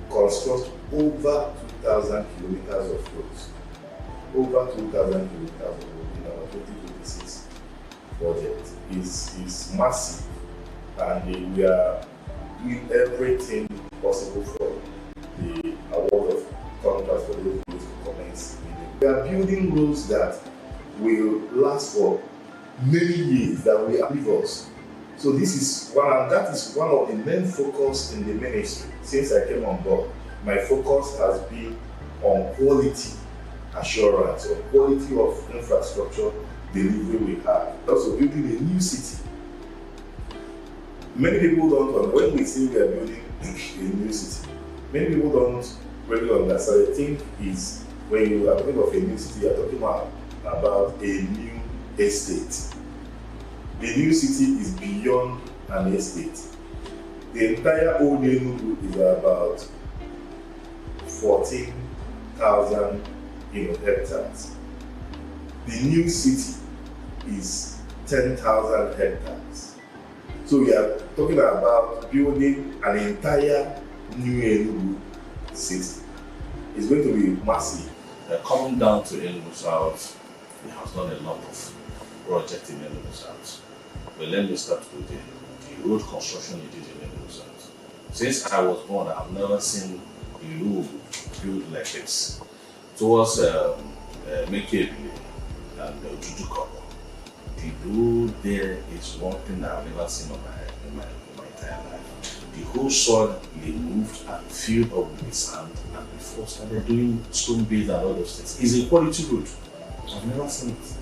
construct over 2,000 kilometers of roads. Over 2,000 kilometers of roads in our 2026 budget is massive, and we are doing everything possible for the award of contracts for those roads to commence. We are building roads that will last for many years, that will outlive us. So this is that is one of the main focus in the ministry since I came on board. My focus has been on quality assurance, or quality of infrastructure delivery we have. Also building a new city. Many people don't, when we say we are building a new city, many people don't really understand. I think is when you are talking of a new city, you are talking about a new estate. The new city is beyond an estate. The entire old ENUGU is about 14,000 hectares. The new city is 10,000 hectares. So we are talking about building an entire new ENUGU city. It's going to be massive. Coming down to ENUGU South, we have done a lot of projects in ENUGU South. But let me start with the road construction we did in ENUGU South. Since I was born, I've never seen a road built like this. Towards Mekebile and Jujuko, the road there is one thing I've never seen in my entire life. The whole soil removed and filled up with sand, and before started doing stone base and all those things. It's a quality road. I've never seen it.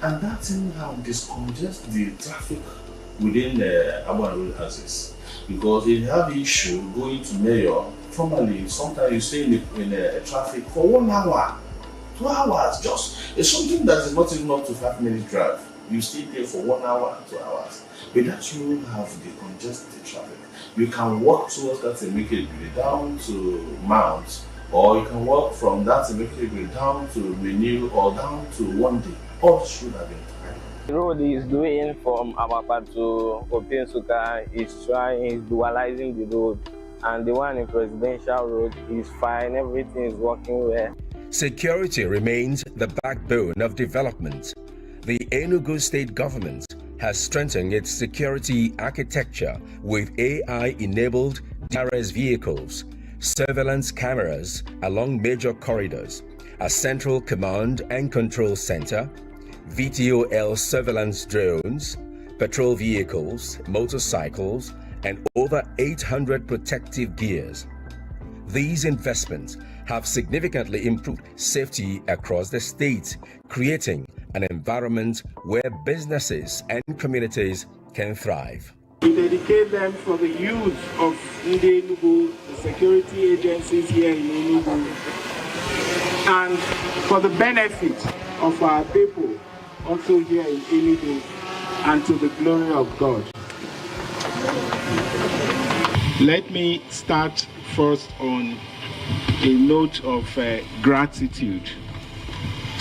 And that thing now discongest the traffic within the urban road houses. Because if you have issue going to mayor, formally, sometimes you stay in traffic for 1 hour, 2 hours, just. It's something that is not even up to 5-minute drive. You stay there for 1 hour, 2 hours. But that you have decongested traffic. You can walk towards that and make it down to Mount, or you can walk from that and make it down to Renew, or down to One Day. All should have been tried. The road is doing from Amapa to Opensuka is dualizing the road. And the one in Presidential Road is fine, everything is working well. Security remains the backbone of development. The Enugu state government has strengthened its security architecture with AI-enabled DRS vehicles, surveillance cameras along major corridors, a central command and control center, VTOL surveillance drones, patrol vehicles, motorcycles, and over 800 protective gears. These investments have significantly improved safety across the state, creating an environment where businesses and communities can thrive. We dedicate them for the use of ENUGU, the security agencies here in ENUGU, and for the benefit of our people also here in ENUGU, and to the glory of God. Let me start first on a note of gratitude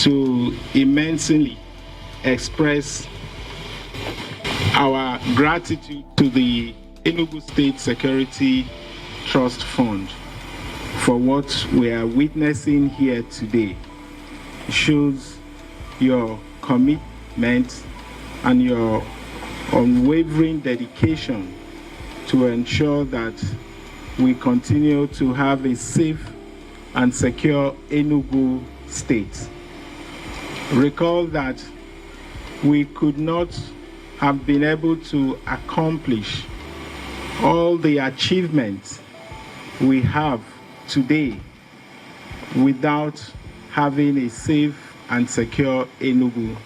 to immensely express our gratitude to the ENUGU State Security Trust Fund for what we are witnessing here today. It shows your commitment and your unwavering dedication to ensure that we continue to have a safe and secure ENUGU state. Recall that we could not have been able to accomplish all the achievements we have today without having a safe and secure ENUGU.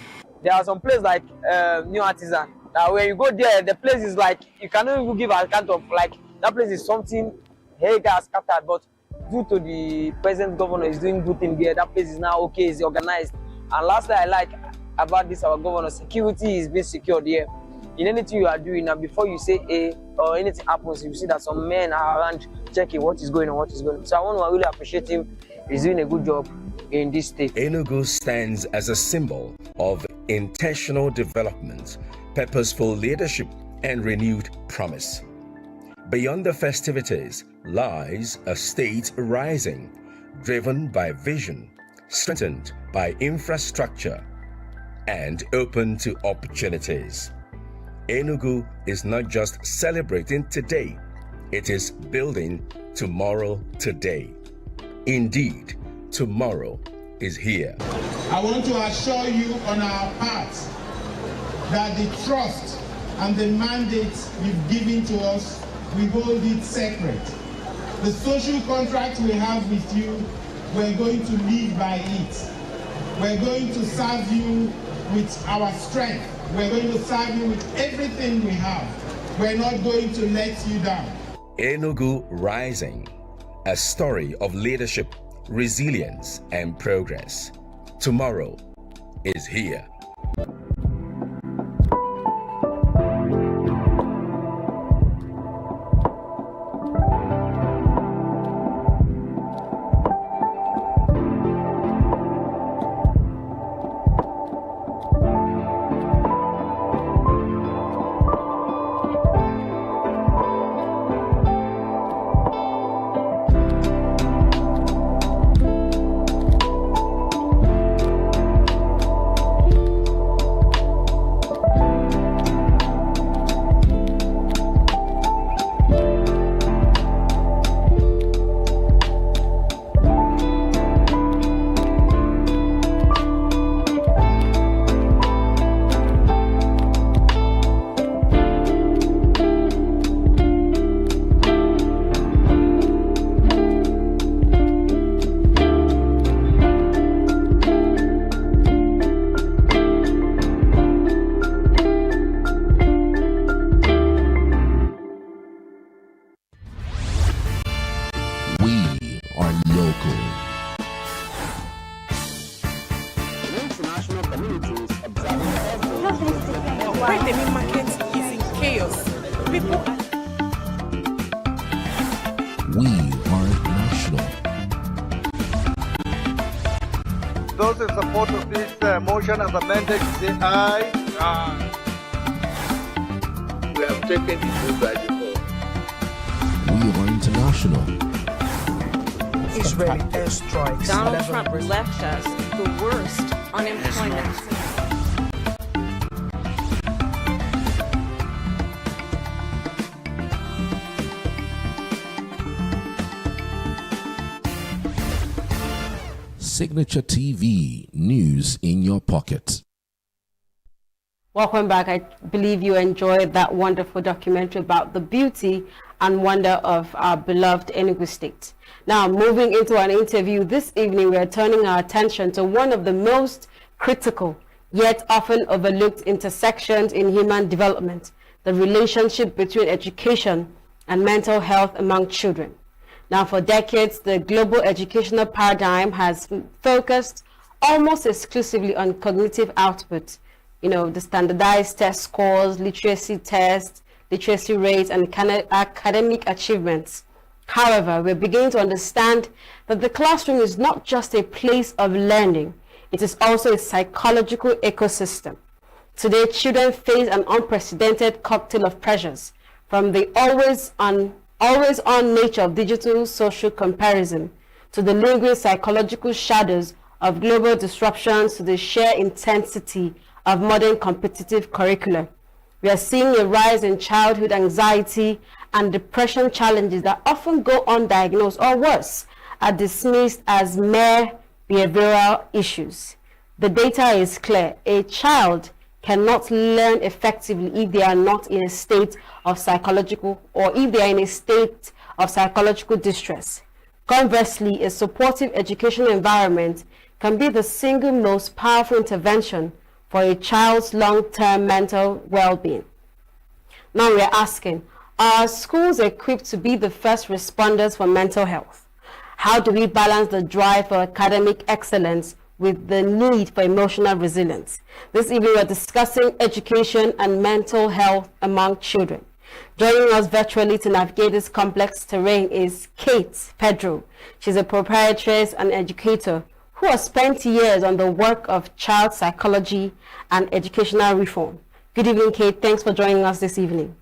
There are some places like New Artisan that when you go there, the place is like you cannot even give an account of, like, that place is something has scattered, but due to the present governor is doing good thing there, that place is now okay, is organized. And lastly, I like about this, our governor, security is being secured here. In anything you are doing now, before you say A or anything happens, you see that some men are around checking what is going on, So I want to really appreciate him. He's doing a good job in this state. ENUGU stands as a symbol of intentional development, purposeful leadership, and renewed promise. Beyond the festivities lies a state rising, driven by vision, strengthened by infrastructure, and open to opportunities. ENUGU is not just celebrating today, it is building tomorrow today. Indeed, tomorrow is here. I want to assure you on our part that the trust and the mandate you've given to us, we hold it sacred. The social contract we have with you, we're going to live by it. We're going to serve you with our strength. We're going to serve you with everything we have. We're not going to let you down. ENUGU Rising, a story of leadership, resilience, and progress. Tomorrow is here. Those in support of this motion as amended, say aye. Aye. We have taken the vote by default. We are international. Israeli airstrikes. Donald Trump left us the worst unemployment. Signature TV, news in your pocket. Welcome back. I believe you enjoyed that wonderful documentary about the beauty and wonder of our beloved ENUGU state. Now, moving into an interview this evening, we are turning our attention to one of the most critical yet often overlooked intersections in human development, the relationship between education and mental health among children. Now, for decades, the global educational paradigm has focused almost exclusively on cognitive output, the standardized test scores, literacy tests, literacy rates, and academic achievements. However, we're beginning to understand that the classroom is not just a place of learning. it is also a psychological ecosystem. Today, children face an unprecedented cocktail of pressures, from the always-on nature of digital social comparison, to the lingering psychological shadows of global disruptions, to the sheer intensity of modern competitive curricula. We are seeing a rise in childhood anxiety and depression challenges that often go undiagnosed, or worse, are dismissed as mere behavioral issues. The data is clear. A child cannot learn effectively if they are not in a state of psychological, or if they are in a state of psychological distress. Conversely, a supportive educational environment can be the single most powerful intervention for a child's long-term mental well-being. Now we are asking, are schools equipped to be the first responders for mental health? How do we balance the drive for academic excellence with the need for emotional resilience? This evening we're discussing education and mental health among children. Joining us virtually to navigate this complex terrain is Kate Pedro. She's a proprietress and educator who has spent years on the work of child psychology and educational reform. Good evening, Kate. Thanks for joining us this evening.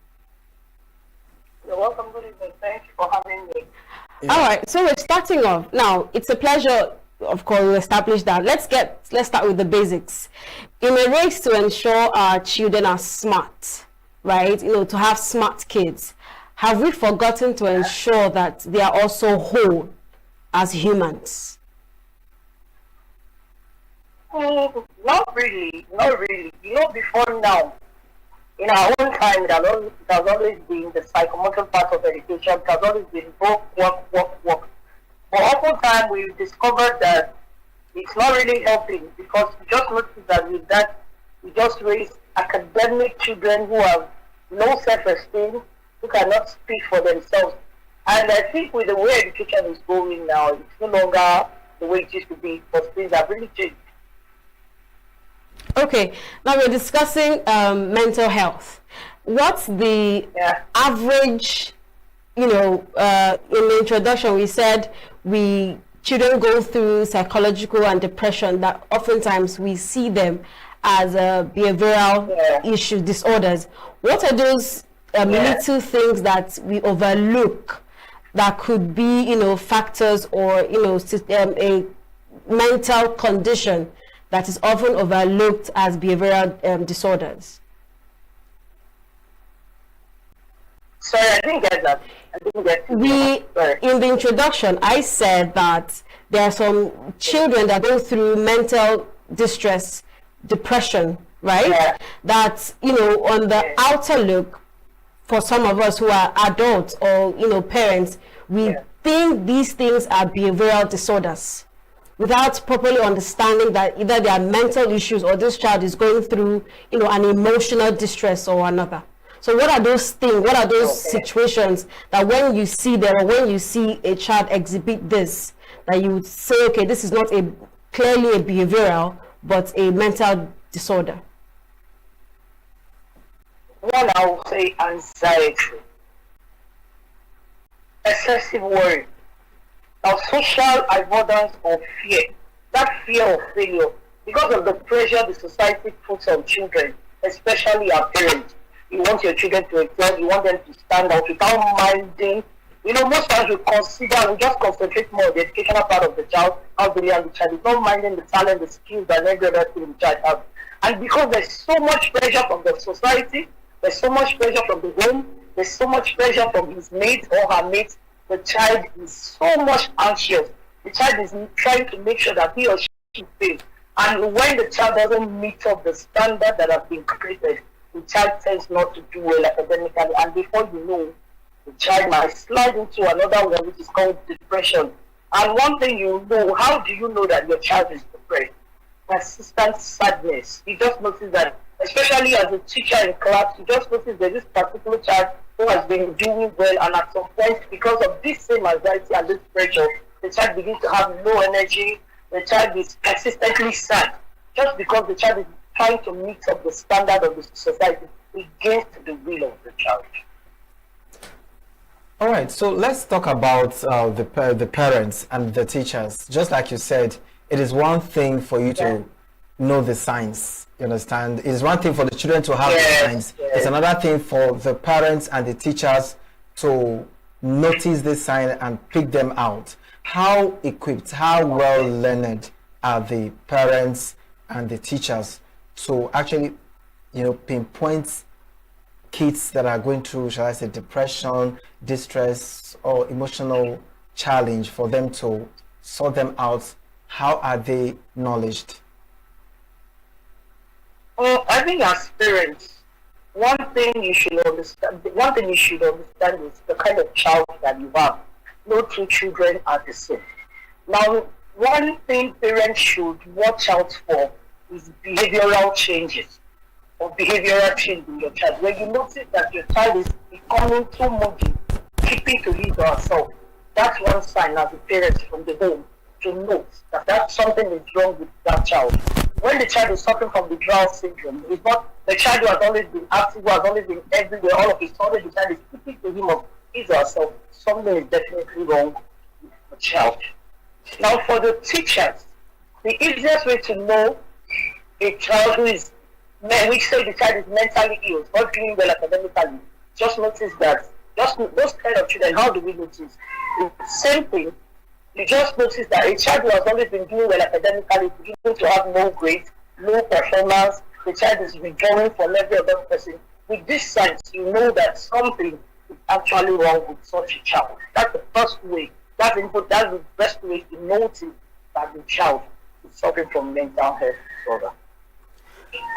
You're welcome. Good evening. Thank you for having me. Yeah. All right, so we're starting off. Now, it's a pleasure, of course, to establish that. Let's start with the basics. In a race to ensure our children are smart, right? To have smart kids, have we forgotten to ensure that they are also whole as humans? Not really. Before now, in our own time, it has always been the psychomotor part of education. It has always been work. But oftentimes we've discovered that it's not really helping, because we just noticed that with that, we just raise academic children who have low self-esteem, who cannot speak for themselves. And I think with the way education is going now, it's no longer the way it used to be, because things have really changed. Okay, now we're discussing mental health. What's the average, in the introduction we said children go through psychological and depression, that oftentimes we see them as behavioral issue disorders. What are those little things that we overlook that could be, factors, or, a mental condition that is often overlooked as behavioral disorders? Sorry, I didn't get that. In the introduction, I said that there are some children that go through mental distress, depression, right? Yeah. That, on the outer look, for some of us who are adults or, parents, we think these things are behavioral disorders, without properly understanding that either there are mental issues or this child is going through, an emotional distress or another. So what are those things, what are those situations that when you see them, or when you see a child exhibit this, that you would say, okay, this is not clearly a behavioral, but a mental disorder? One, I would say anxiety, excessive worry. Now, social avoidance or fear, that fear of failure, because of the pressure the society puts on children, especially our parents. You want your children to excel, you want them to stand out without minding. Most times we just concentrate more on the educational part of the child, how brilliant the child is, not minding the talent, the skills, and every other thing the child has. And because there's so much pressure from the society, there's so much pressure from the home, there's so much pressure from his mates or her mates, the child is so much anxious. The child is trying to make sure that he or she fails. And when the child doesn't meet up the standard that have been created, the child tends not to do well academically. And before you know, the child might slide into another one, which is called depression. And one thing how do you know that your child is depressed? Persistent sadness. You just notice that, especially as a teacher in class, you just notice that this particular child who has been doing well, and at some point, because of this same anxiety and this pressure, the child begins to have low energy, the child is persistently sad, just because the child is trying to meet up the standard of the society against the will of the child. All right, so let's talk about the parents and the teachers. Just like you said, it is one thing for you to know the signs. You understand? It is one thing for the children to have the signs. It's another thing for the parents and the teachers to notice this sign and pick them out. How equipped, how well learned are the parents and the teachers to actually, pinpoint kids that are going through, shall I say, depression, distress, or emotional challenge, for them to sort them out? How are they knowledged? Well, I think as parents, one thing you should understand is the kind of child that you have. No two children are the same. Now, one thing parents should watch out for is behavioral changes or behavioral change in your child. When you notice that your child is becoming too moody, keeping to his or herself, that's one sign as a parent from the home to note that something is wrong with that child. When the child is suffering from withdrawal syndrome, it's not the child who has always been active, who has always been everywhere, all of a sudden the child is keeping to him or his or herself. Something is definitely wrong with the child. Now, for the teachers, the easiest way to know a child which say the child is mentally ill, not doing well academically, just notice that, those kind of children, how do we notice? The same thing, you just notice that a child who has always been doing well academically is beginning to have low grades, low performance, the child is withdrawing from every other person. With this signs, you know that something is actually wrong with such a child. That's the first way. That's the best way to notice that the child is suffering from mental health disorder.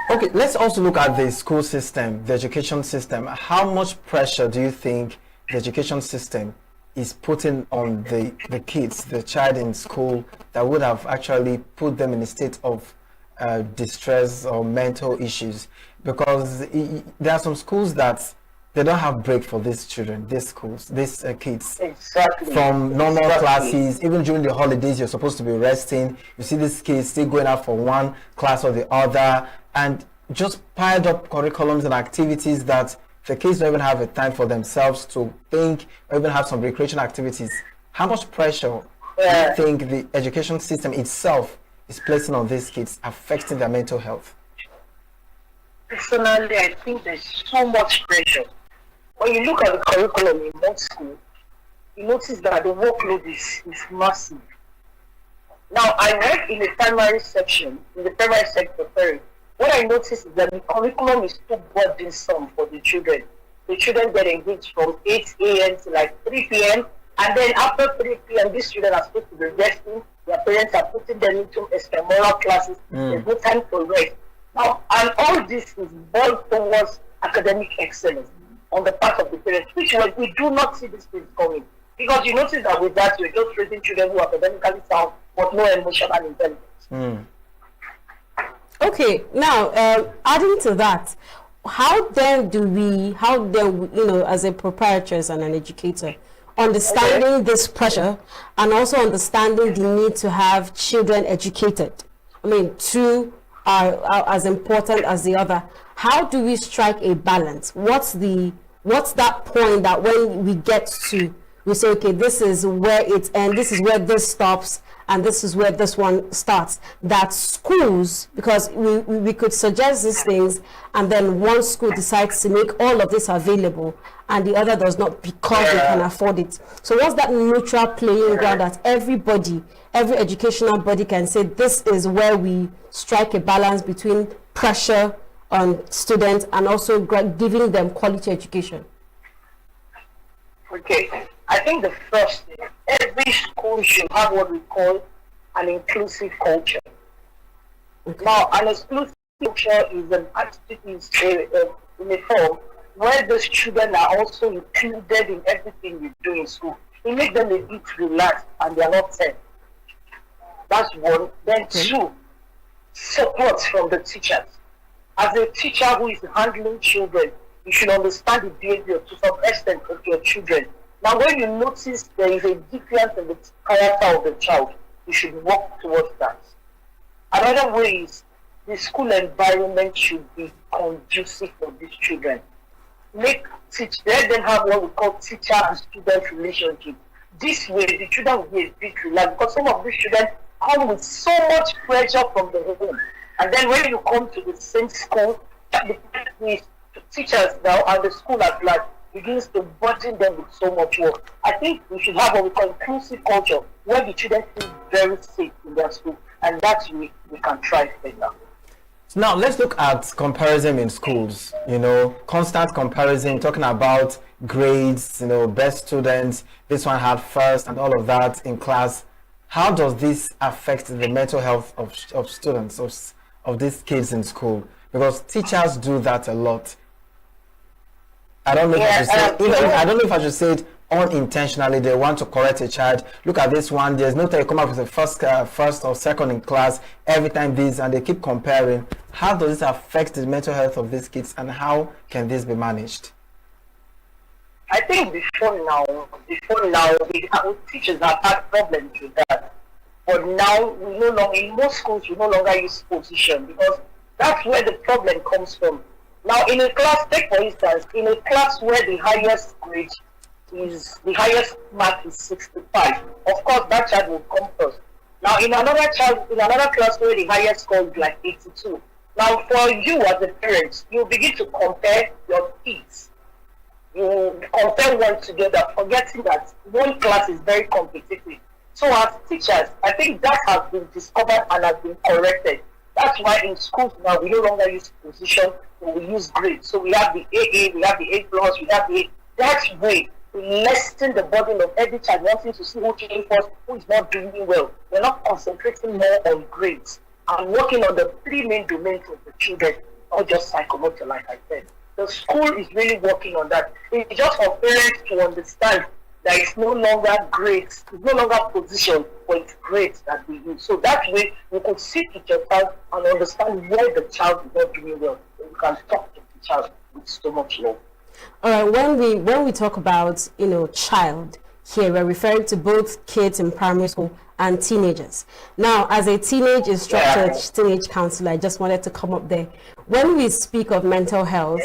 Okay, let's also look at the school system, the education system. How much pressure do you think the education system is putting on the kids, the child in school, that would have actually put them in a state of distress or mental issues? Because there are some schools that they don't have break for these children, these kids. Exactly. From normal classes, even during the holidays, you're supposed to be resting. You see these kids still going out for one class or the other, and just piled up curriculums and activities that the kids don't even have a time for themselves to think or even have some recreation activities. How much pressure do you think the education system itself is placing on these kids, affecting their mental health? Personally, I think there's so much pressure. When you look at the curriculum in most schools, you notice that the workload is massive. Now, I work in the primary section, in the primary sector, what I notice is that the curriculum is too burdensome for the children. The children get engaged from 8 a.m. to like 3 p.m. And then after 3 p.m., these children are supposed to be resting. Their parents are putting them into extramural classes. There's no time for rest. Now, and all this is boiled towards academic excellence on the part of the parents, which we do not see these things coming. Because you notice that with that, you're just raising children who are academically sound, but no emotional intelligence. Okay, now adding to that, how then as a proprietress and an educator, understanding this pressure and also understanding the need to have children educated, I mean, two are as important as the other. How do we strike a balance? What's that point that when we get to, we say, okay, this is where it ends, this is where this stops, and this is where this one starts? That schools, because we could suggest these things, and then one school decides to make all of this available, and the other does not because they can afford it. So what's that neutral playing ground that every educational body can say, this is where we strike a balance between pressure on students and also giving them quality education? Okay, I think the first thing, every school should have what we call an inclusive culture. Okay. Now, an exclusive culture is an activity in a form where those children are also included in everything you do in school. It makes them a bit relaxed and they are not sad. That's one. Then two, support from the teachers. As a teacher who is handling children, you should understand the behavior to some extent of your children. Now, when you notice there is a difference in the character of the child, you should work towards that. Another way is the school environment should be conducive for these children. Let them have what we call teacher and student relationship. This way, the children will be a bit relaxed, because some of these children come with so much pressure from the home. And then when you come to the same school, the teachers now and the school at large begins to burden them with so much work. I think we should have what we call inclusive culture, where the children feel very safe in their school, and that's where we can thrive better. Now let's look at comparison in schools. Constant comparison, talking about grades, best students, this one had first and all of that in class. How does this affect the mental health of students, of these kids in school? Because teachers do that a lot. I don't know if I should say it unintentionally. They want to correct a child. Look at this one. There's no time you come up with the first or second in class. Every time this, and they keep comparing. How does this affect the mental health of these kids, and how can this be managed? I think before now, teachers have had problems with that. But now we no longer, in most schools, we no longer use position, because that's where the problem comes from. Now, in a class, take for instance, in a class where the highest grade is, the highest mark is 65, of course that child will come first. Now, in another class where the highest score is like 82. Now, for you as a parent, you begin to compare your kids. You compare one together, forgetting that one class is very competitive. So, as teachers, I think that has been discovered and has been corrected. That's why in schools now we no longer use position, we use grades. So we have the AA, we have the A+, we have the A. That way we lessen the burden of every child wanting to see who came first, who is not doing well. We're not concentrating more on grades and working on the three main domains of the children, not just psychomotor, like I said. The school is really working on that. It's just for parents to understand that it's no longer grades, it's no longer position, but it's grades that we use. So that way we could sit with your child and understand where the child is not doing well. And we can talk to the child with so much love. All right, when we talk about child here, we're referring to both kids in primary school and teenagers. Now, as a teenage instructor, teenage counselor, I just wanted to come up there. When we speak of mental health,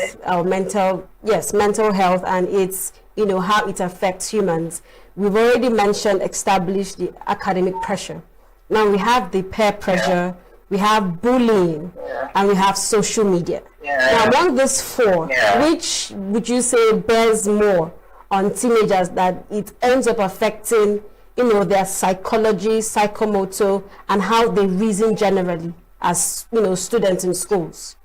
mental health, and it's how it affects humans, we've already mentioned, established the academic pressure. Now we have the peer pressure, we have bullying, and we have social media. Now, among these four, which would you say bears more on teenagers that it ends up affecting, their psychology, psychomotor, and how they reason generally as, students in schools?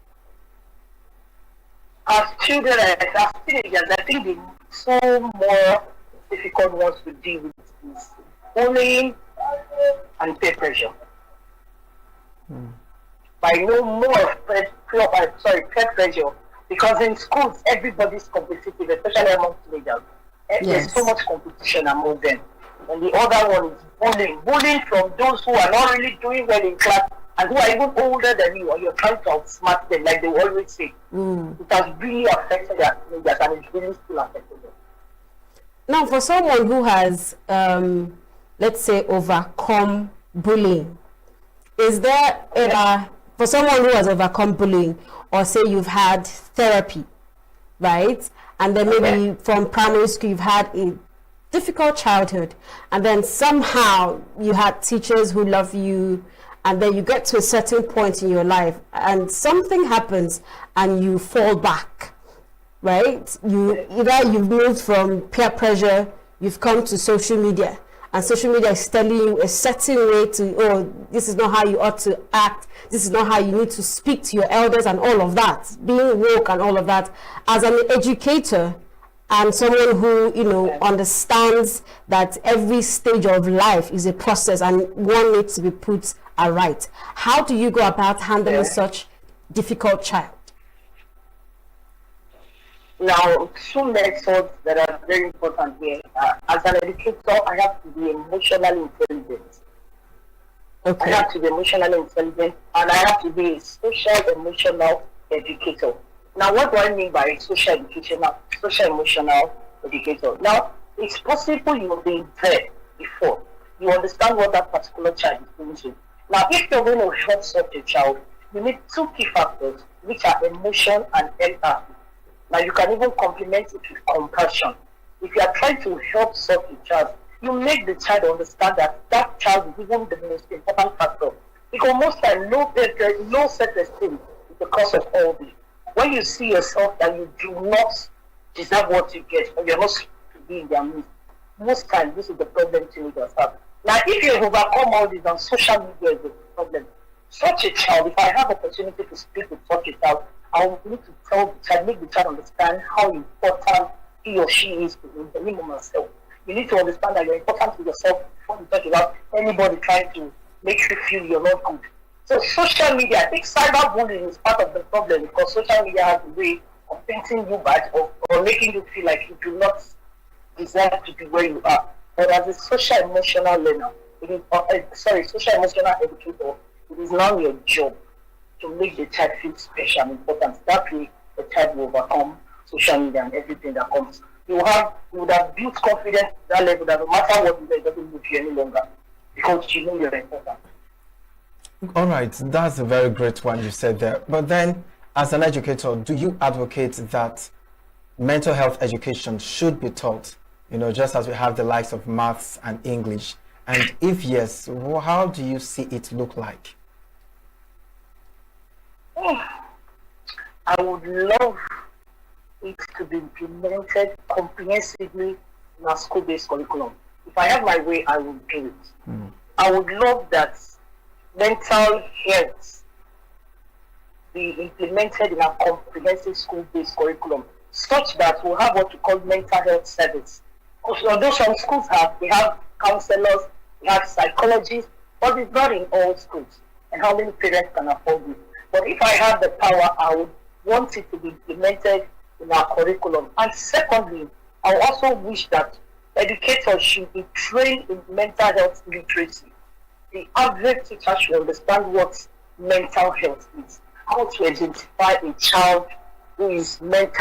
As children, as teenagers, I think the so more difficult ones to deal with is bullying and peer pressure. By no more peer pressure, because in schools everybody's competitive, especially among teenagers. There's so much competition among them. And the other one is bullying from those who are not really doing well in class and who are even older than you, or you're trying to outsmart them, like they always say. It has really affected their teenagers, and it's really still affecting them. Now, for someone who has, let's say, overcome bullying, is there for someone who has overcome bullying, or say you've had therapy, right? And then maybe from primary school you've had a difficult childhood, and then somehow you had teachers who love you, and then you get to a certain point in your life and something happens and you fall back, right? You've moved from peer pressure, you've come to social media, and social media is telling you a certain way to, this is not how you ought to act, this is not how you need to speak to your elders, and all of that, being woke and all of that. As an educator and someone who understands that every stage of life is a process and one needs to be put aright, how do you go about handling such difficult child? Now, two methods that are very important here. As an educator, I have to be emotionally intelligent. I have to be emotionally intelligent, and I have to be a social emotional educator. Now, what do I mean by social emotional educator? Now, it's possible you will be there before. You understand what that particular child is going through. Now, if you're going to help such a child, you need two key factors, which are emotion and empathy. Now, you can even complement it with compassion. If you are trying to help such a child, you make the child understand that that child is even the most important factor. Because most times, low self-esteem is the cause of all this. When you see yourself that you do not deserve what you get, or you're not supposed to be in their midst, most times this is the problem teenagers have. Now, if you overcome all this on social media, is the problem. Such a child, if I have opportunity to speak with such a child, I will need to tell the child, make the child understand how important he or she is to him or myself. You need to understand that you're important to yourself before you talk about anybody trying to make you feel you're not good. So social media, I think cyberbullying is part of the problem, because social media has a way of painting you bad, or making you feel like you do not deserve to be where you are. But as a social emotional learner, social emotional educator, it is now your job to make the child feel special and important. That way, the child will overcome social media and everything that comes. You would have built confidence to that level that no matter what you do, it doesn't move you any longer, because you know you're important. All right, that's a very great one you said there. But then, as an educator, do you advocate that mental health education should be taught, just as we have the likes of maths and English? And if yes, how do you see it look like? I would love it to be implemented comprehensively in our school-based curriculum. If I have my way, I will do it. I would love that mental health be implemented in our comprehensive school-based curriculum, such that we'll have what we call mental health service. Although some schools they have counselors, they have psychologists, but it's not in all schools. And how many parents can afford it? But if I have the power, I would want it to be implemented in our curriculum. And secondly, I also wish that educators should be trained in mental health literacy. The average teacher should understand what mental health is, how to identify a child who is not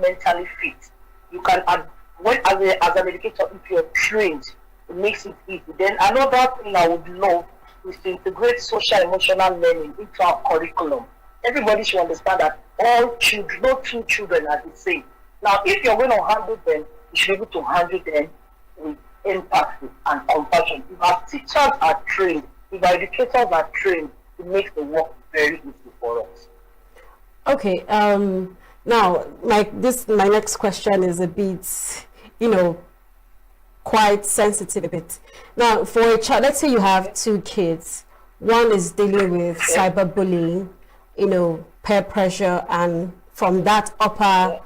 mentally fit. You can, as an educator, if you're trained, it makes it easy. Then another thing I would love is to integrate social emotional learning into our curriculum. Everybody should understand that all children, no two children are the same. Now, if you're going to handle them, you should be able to handle them with empathy and compassion. If our teachers are trained, if our educators are trained, it makes the work very easy for us. Okay, now my next question is a bit, quite sensitive a bit. Now, for a child, let's say you have two kids. One is dealing with cyberbullying, peer pressure, and from that upper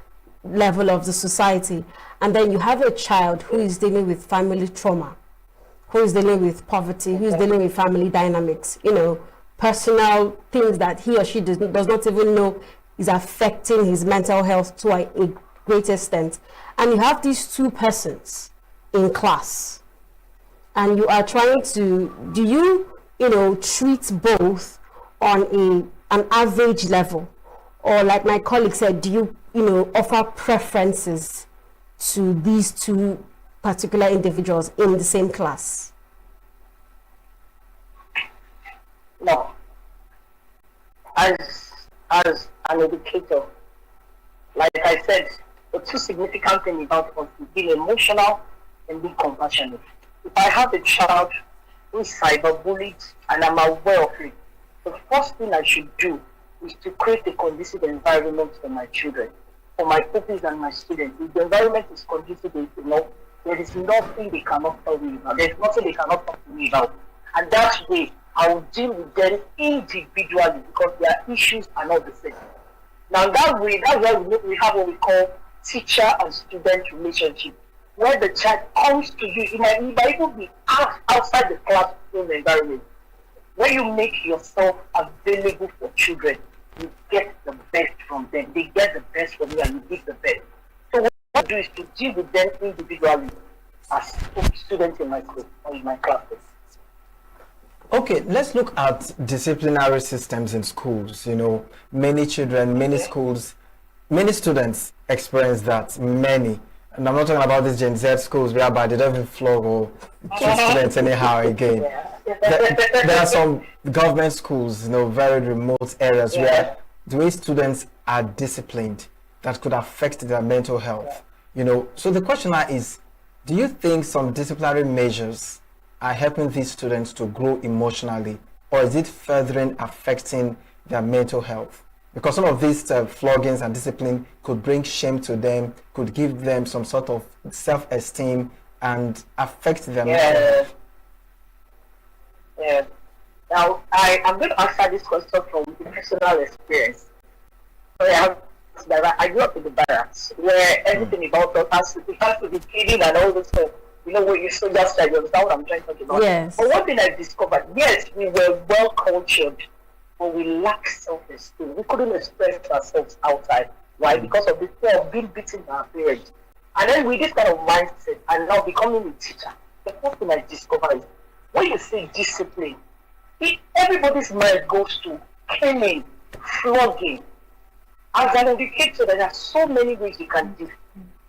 level of the society. And then you have a child who is dealing with family trauma, who is dealing with poverty, who is dealing with family dynamics, personal things that he or she does not even know is affecting his mental health to a great extent. And you have these two persons in class, and you are trying to, do you, treat both on an average level? Or like my colleague said, do you, offer preferences to these two particular individuals in the same class? No. As an educator, like I said, the two significant things about us is being emotional and being compassionate. If I have a child who is cyberbullied and I'm aware of it, the first thing I should do is to create a conducive environment for my children, for my pupils and my students. If the environment is conducive enough, there is nothing they cannot tell me about. There's nothing they cannot talk to me about. And that way, I will deal with them individually, because their issues are not the same. Now that way, that's why we have what we call teacher and student relationship, where the child comes to you. It might even be outside the classroom environment, where you make yourself available for children. You get the best from them. They get the best from you, and you give the best. So what I do is to deal with them individually as students in my school or in my classes. Okay, let's look at disciplinary systems in schools. Many children, many schools, many students experience that. Many. And I'm not talking about these Gen Z schools whereby they don't even flog or treat students anyhow again. There are some government schools, very remote areas where the way students are disciplined, that could affect their mental health. So the question now is, Do you think some disciplinary measures are helping these students to grow emotionally, or is it furthering affecting their mental health? Because some of these floggings and discipline could bring shame to them, could give them some sort of self-esteem and affect their mental health. Yeah. Now, I'm going to answer this question from personal experience. So I grew up in the barracks where everything about us has to be kidding and all this stuff. You know, when you soldier side, you understand what I'm trying to talk about? Yes. But one thing I discovered, yes, we were well cultured, but we lacked self-esteem. We couldn't express ourselves outside. Why? Because of the fear of being beaten by our parents. And then with this kind of mindset, and now becoming a teacher, the first thing I discovered is when you say discipline, everybody's mind goes to caning, flogging. As an educator, there are so many ways you can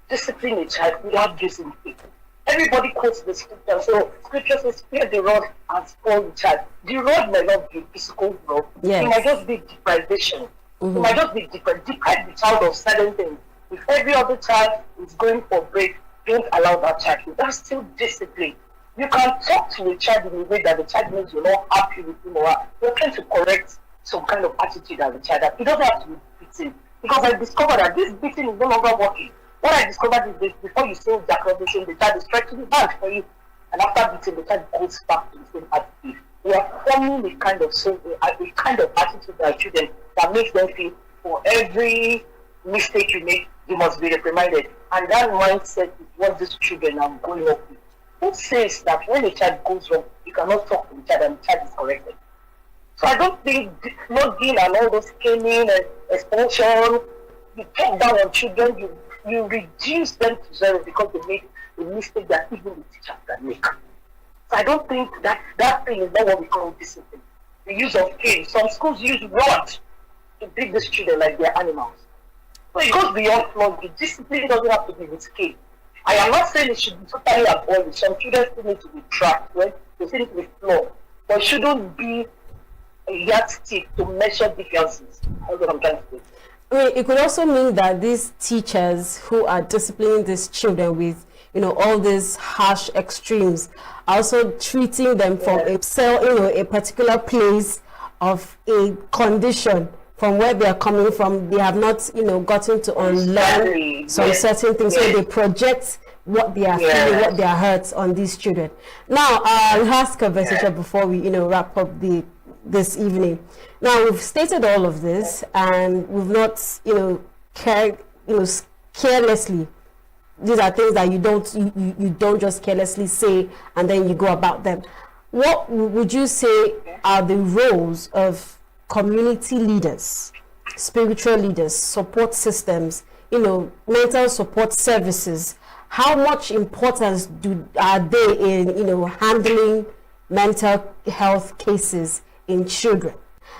discipline a child without using it. Everybody quotes the scripture. So scripture says, spare the rod and spoil the child. The rod may not be physical rod. Yes. It might just be deprivation. It might just be deprive the child of certain things. If every other child is going for break, don't allow that child to. That's still discipline. You can talk to a child in a way that the child knows you're not happy with him or her. You're trying to correct some kind of attitude as a child. That it doesn't have to be beating. Because I discovered that this beating is no longer working. What I discovered is this: before you say ejaculation, the child is stretching his hand for you. And after beating, the child goes back to the same attitude. We are forming a kind of attitude to our children that makes them feel for every mistake you make, you must be reprimanded. And that mindset is what these children are going up with. Who says that when a child goes wrong, you cannot talk to the child and the child is corrected? So I don't think flogging and all those caning and expulsion, you talk down on children, you reduce them to zero because they made a mistake that even the teacher can make. So I don't think that thing is not what we call discipline. The use of cane. Some schools use rods to beat these children like they're animals. So it goes beyond flogging. Discipline doesn't have to be with cane. I am not saying it should be totally abolished. Some children still need to be tracked, right? They still need to be flogged. But it shouldn't be a yardstick to measure differences. That's what I'm trying to say. I mean, it could also mean that these teachers who are disciplining these children with, all these harsh extremes, are also treating them from a particular place of a condition from where they are coming from. They have not, gotten to unlearn some certain things. So they project what they are feeling, what they are hurt on these children. Now, last conversation before we, wrap up this evening. Now, we've stated all of this, and we've not, carelessly. These are things that you don't just carelessly say and then you go about them. What would you say are the roles of community leaders, spiritual leaders, support systems, mental support services? How much importance are they in, handling mental health cases in children?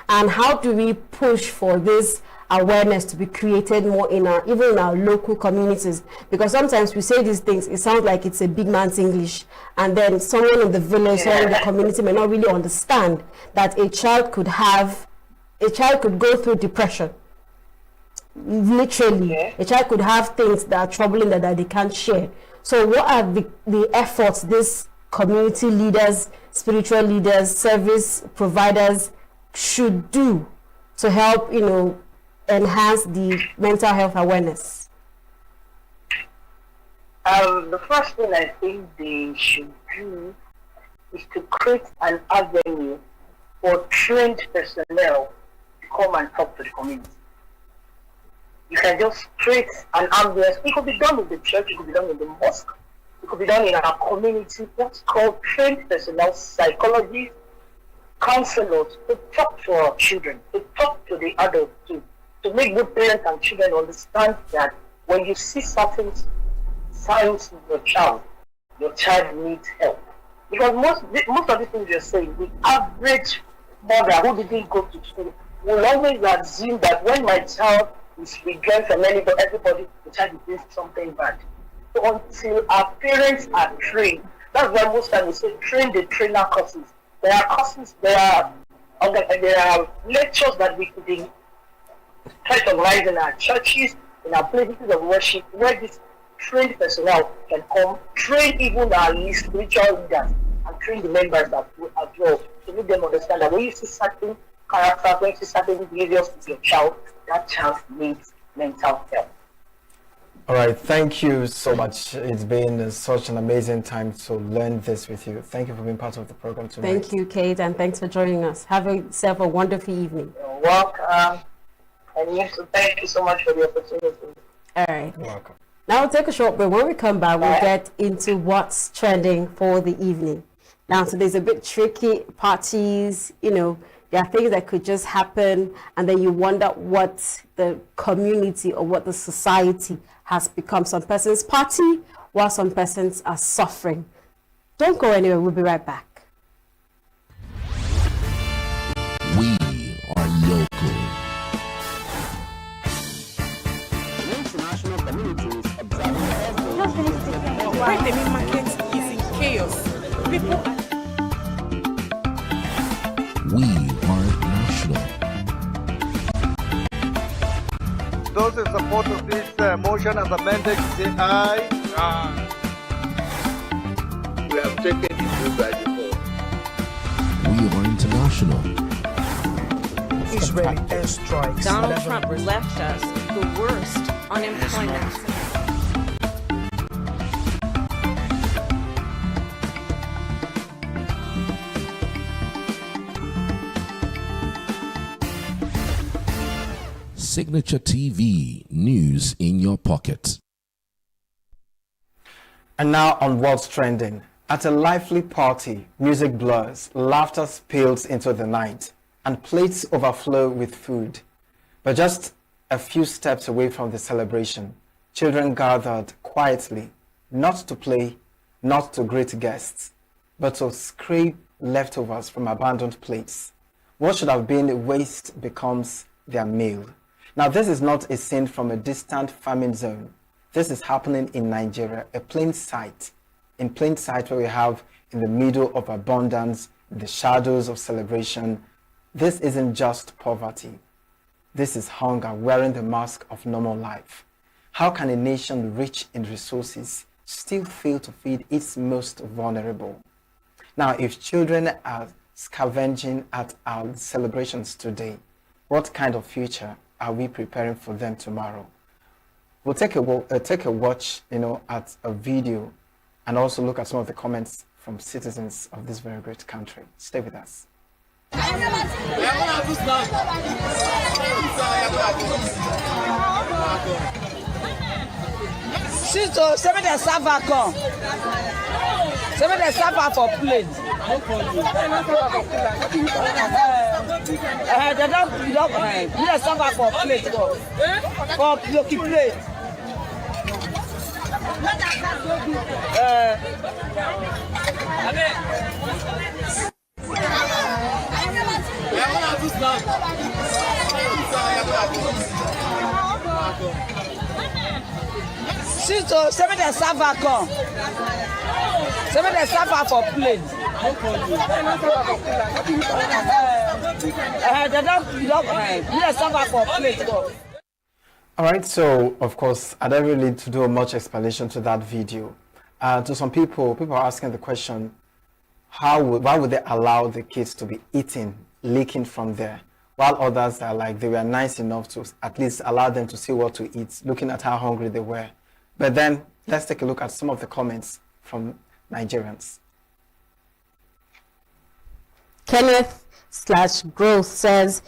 And how do we push for this awareness to be created more even in our local communities? Because sometimes we say these things, it sounds like it's a big man's English, and then someone in the village or in the community may not really understand that a child could go through depression. Literally, a child could have things that are troubling that they can't share. So what are the efforts these community leaders, spiritual leaders, service providers should do to help, enhance the mental health awareness? The first thing I think they should do is to create an avenue for trained personnel to come and talk to the community. You can just create an ambience. It could be done in the church, it could be done in the mosque, it could be done in our community. What's called trained personnel, psychologists, counselors, to talk to our children, to talk to the adults, to make good parents and children understand that when you see certain signs in your child needs help. Because most of the things you're saying, the average mother who didn't go to school will always assume that when my child is withdrawn from everybody, the child is doing something bad. So until our parents are trained, that's why most times we say train the trainer courses. There are courses, there are lectures that we could try to organize in our churches, in our places of worship, where these trained personnel can come, train even our spiritual leaders, and train the members as well to make them understand that when you see certain characters, when you see certain behaviors with your child, that child needs mental health. All right, thank you so much. It's been such an amazing time to learn this with you. Thank you for being part of the program tonight. Thank you, Kate, and thanks for joining us. Have yourself a wonderful evening. You're welcome. And yes, thank you so much for the opportunity. All right. You're welcome. Now we'll take a short break. When we come back, we'll get into what's trending for the evening. Now, so there's a bit tricky parties, you know, there are things that could just happen, and then you wonder what the community or what the society has become. Some persons party while some persons are suffering. Don't go anywhere. We'll be right back. We are local. International community is observing why the main market is in chaos. People. We are national. Those in support of this motion as amended say aye. Aye. We have taken it by default. We are international. Israeli airstrikes. Donald Trump left us the worst unemployment. Signature TV, news in your pocket. And now on what's trending. At a lively party, music blurs, laughter spills into the night, and plates overflow with food. But just a few steps away from the celebration, children gathered quietly, not to play, not to greet guests, but to scrape leftovers from abandoned plates. What should have been a waste becomes their meal. Now, this is not a scene from a distant famine zone. This is happening in Nigeria, in plain sight where we have in the middle of abundance, in the shadows of celebration. This isn't just poverty. This is hunger wearing the mask of normal life. How can a nation rich in resources still fail to feed its most vulnerable? Now, if children are scavenging at our celebrations today, what kind of future are we preparing for them tomorrow? We'll take a watch, at a video, and also look at some of the comments from citizens of this very great country. Stay with us. So, some of the server come. Some of the server for plate. They don't need a server for plate. For lucky plate. So, some of the server come. Some of the server for plate. They don't need a server for plate. All right, so of course, I don't really need to do much explanation to that video. To some people are asking the question, why would they allow the kids to be eating, leaking from there? While others are like, they were nice enough to at least allow them to see what to eat, looking at how hungry they were. But then, let's take a look at some of the comments from Nigerians. Kenneth/Growth says,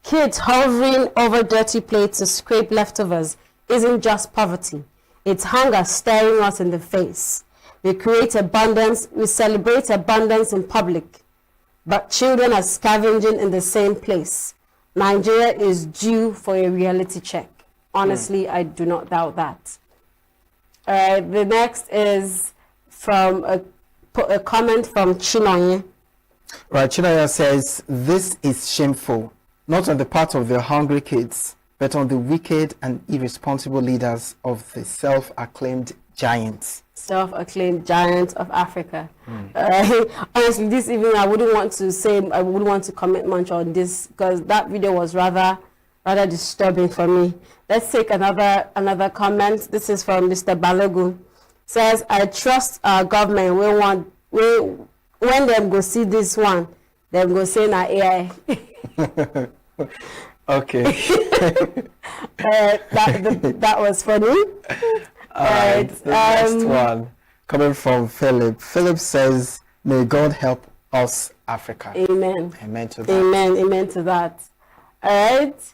kids hovering over dirty plates to scrape leftovers isn't just poverty. It's hunger staring us in the face. We create abundance, we celebrate abundance in public, but children are scavenging in the same place. Nigeria is due for a reality check. Honestly, I do not doubt that. The next is from a comment from Chinoye. Right, Chinoye says, this is shameful, not on the part of the hungry kids, but on the wicked and irresponsible leaders of the self-acclaimed giants. Self-acclaimed giants of Africa. Honestly, this evening I wouldn't want to comment much on this because that video was rather rather disturbing for me. Let's take another comment. This is from Mr. Balogun. Says, I trust our government. When them go see this one, them go say na AI. Okay. That was funny. All right. The next one coming from Philip. Philip says, may God help us, Africa. Amen. Amen to that. Amen. Amen to that. All right.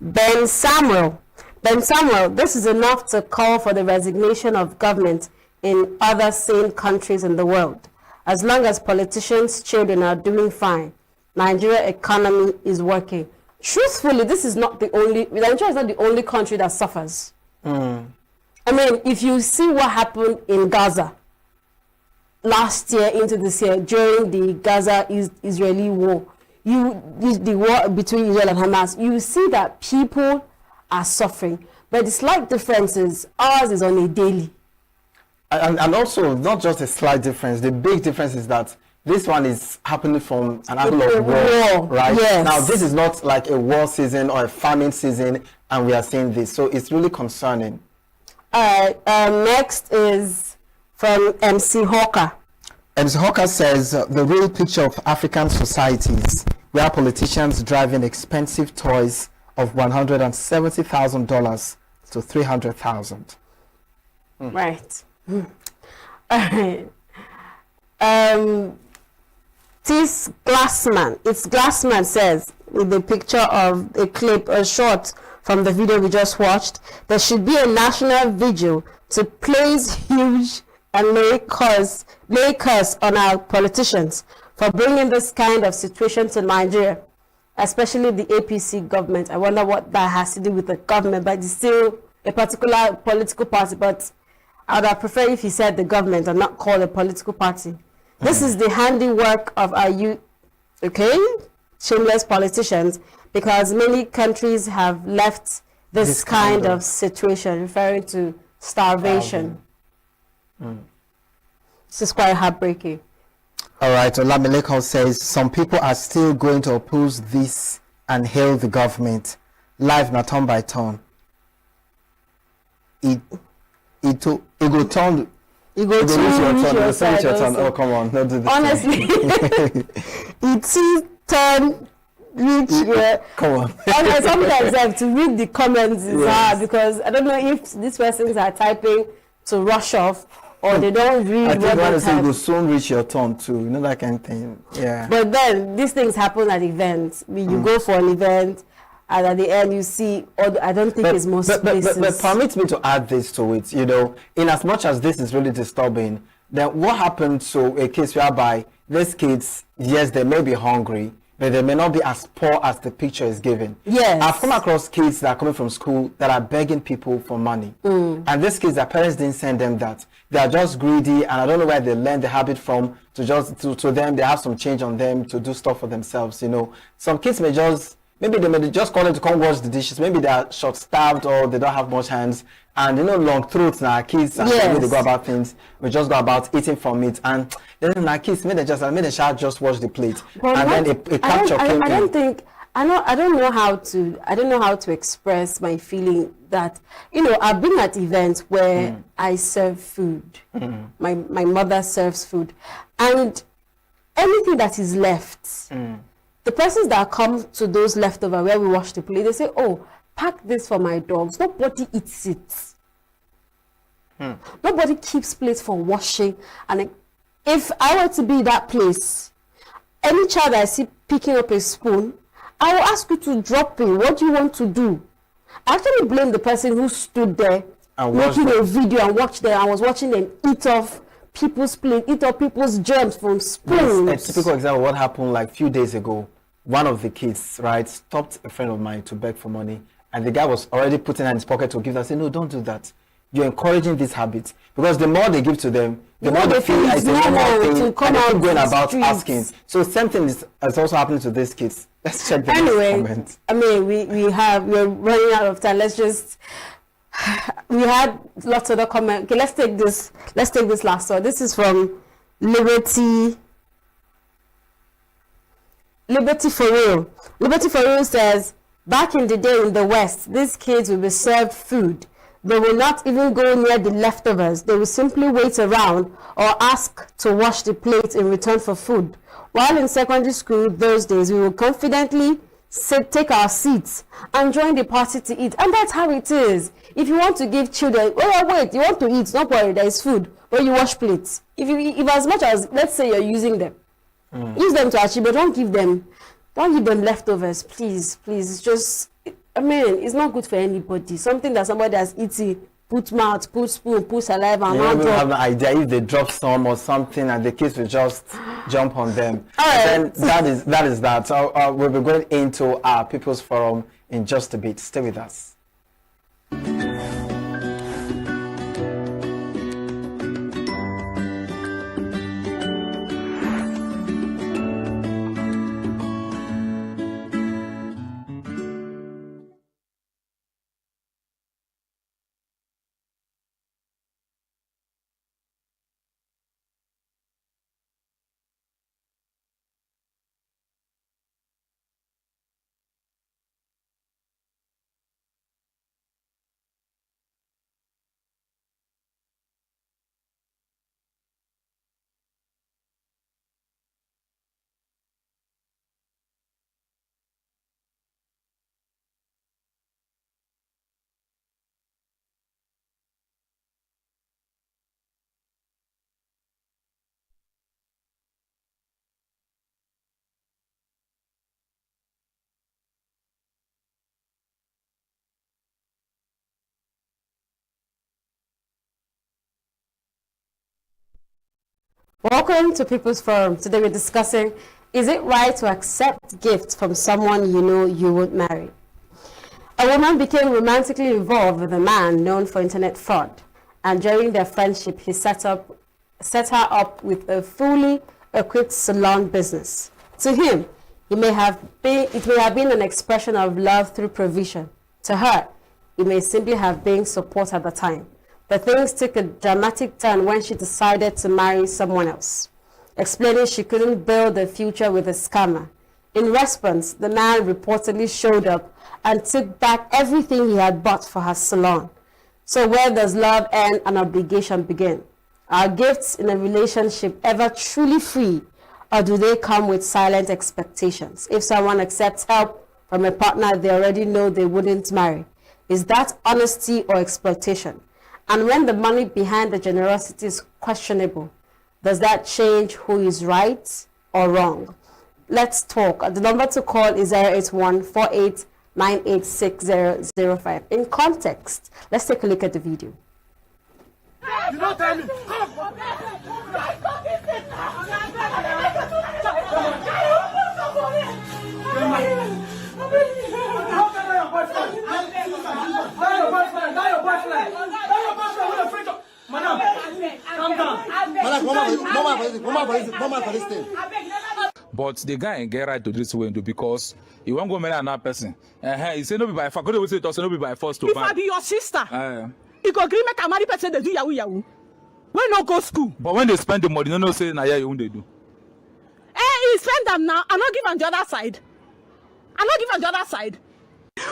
Ben Samuel, this is enough to call for the resignation of government in other sane countries in the world. As long as politicians' children are doing fine, Nigeria economy is working. Truthfully, this is not the only, Nigeria is not the only country that suffers. I mean, if you see what happened in Gaza last year into this year during the Gaza-Israeli war, the war between Israel and Hamas, you see that people are suffering. But the slight difference is ours is on a daily. And also, not just a slight difference, the big difference is that this one is happening from an angle of war, right? Yes. Now, this is not like a war season or a famine season, and we are seeing this. So it's really concerning. Next is from MC Hawker. MC Hawker says, the real picture of African societies, where politicians driving expensive toys of $170,000 to $300,000. Right. This Glassman says, with the picture of a clip, a short from the video we just watched, there should be a national vigil to place huge and lay curse on our politicians for bringing this kind of situation to Nigeria, especially the APC government. I wonder what that has to do with the government, but it's still a particular political party. But I would have preferred if he said the government and not call a political party. This is the handiwork of our youth, okay? Shameless politicians, because many countries have left this kind of situation, referring to starvation. This is quite heartbreaking. All right, Olamileko says, some people are still going to oppose this and hail the government. Life not turn by turn. It go turn. You go to your side. Oh, come on, don't do this. Honestly, it's turn reach here. Come on. And sometimes I have to read the comments is hard because I don't know if these persons are typing to rush off or they don't read. I think what they will soon reach your turn too. You know, that kind of thing. Yeah. But then these things happen at events. You go for an event. And at the end, you see, I don't think it's most places. But permit me to add this to it, you know, in as much as this is really disturbing, then what happened to a case whereby these kids, yes, they may be hungry, but they may not be as poor as the picture is given. Yes. I've come across kids that are coming from school that are begging people for money. And these kids, their parents didn't send them that. They are just greedy, and I don't know where they learned the habit from to them, they have some change on them to do stuff for themselves, you know. Some kids may just... Maybe they may just call them to come wash the dishes. Maybe they are short-staffed or they don't have much hands. And you know, long throats now, kids and the way they go about things. We just go about eating from it. And then our kids, maybe the child just wash the plate. But and then a capture came in. I don't know how to express my feeling that, you know, I've been at events where I serve food. My mother serves food. And anything that is left, the persons that come to those leftover where we wash the plate, they say, oh, pack this for my dogs. Nobody eats it. Nobody keeps plates for washing. And if I were to be that place, any child I see picking up a spoon, I will ask you to drop it. What do you want to do? I actually blame the person who stood there making a video and watched them. I was watching them eat off people's plate, eat up people's germs from spoons. A typical example of what happened like a few days ago. One of the kids, right, stopped a friend of mine to beg for money, and the guy was already putting in his pocket to give. I said, no, don't do that. You're encouraging this habit, because the more they give to them, the more they feel it's a normal thing, and they keep going about asking. So same thing is also happening to these kids. Let's check the comments. I mean, we're running out of time. Let's just. We had lots of other comments. Okay, let's take this last one. This is from Liberty for Real. Liberty for Real says, Back in the day in the West, these kids will be served food. They will not even go near the leftovers. They will simply wait around or ask to wash the plate in return for food. While in secondary school those days, we will confidently take our seats and join the party to eat. And that's how it is. If you want to give children, oh wait, you want to eat, don't worry, there is food, but you wash plates. If as much as, let's say you're using them, use them to achieve, but don't give them leftovers, please. It's just, I mean, it's not good for anybody. Something that somebody has eaten, put mouth, put spoon, put saliva, and you mouth don't drop. have an idea if they drop some or something and the kids will just jump on them. Right. Then that is that. So we'll be going into our People's Forum in just a bit. Stay with us. Welcome to People's Forum. Today we're discussing, is it right to accept gifts from someone you know you won't marry? A woman became romantically involved with a man known for internet fraud, and during their friendship he set her up with a fully equipped salon business. To him, it may have been an expression of love through provision. To her, it may simply have been support at the time. But things took a dramatic turn when she decided to marry someone else, explaining she couldn't build a future with a scammer. In response, the man reportedly showed up and took back everything he had bought for her salon. So where does love end and obligation begin? Are gifts in a relationship ever truly free, or do they come with silent expectations? If someone accepts help from a partner they already know they wouldn't marry, is that honesty or exploitation? And when the money behind the generosity is questionable, does that change who is right or wrong? Let's talk. The number to call is 081-4898-6005. In context, let's take a look at the video. You don't tell me. Madam, calm down. But the guy get right to this window because he won't go marry another person. He say no be by force. Go say it no be by force to if I be your sister, you go agree make a marry person they do yahoo yahoo. When no go school. But when they spend the money, no say na you they do. He spend them now. I not give on the other side.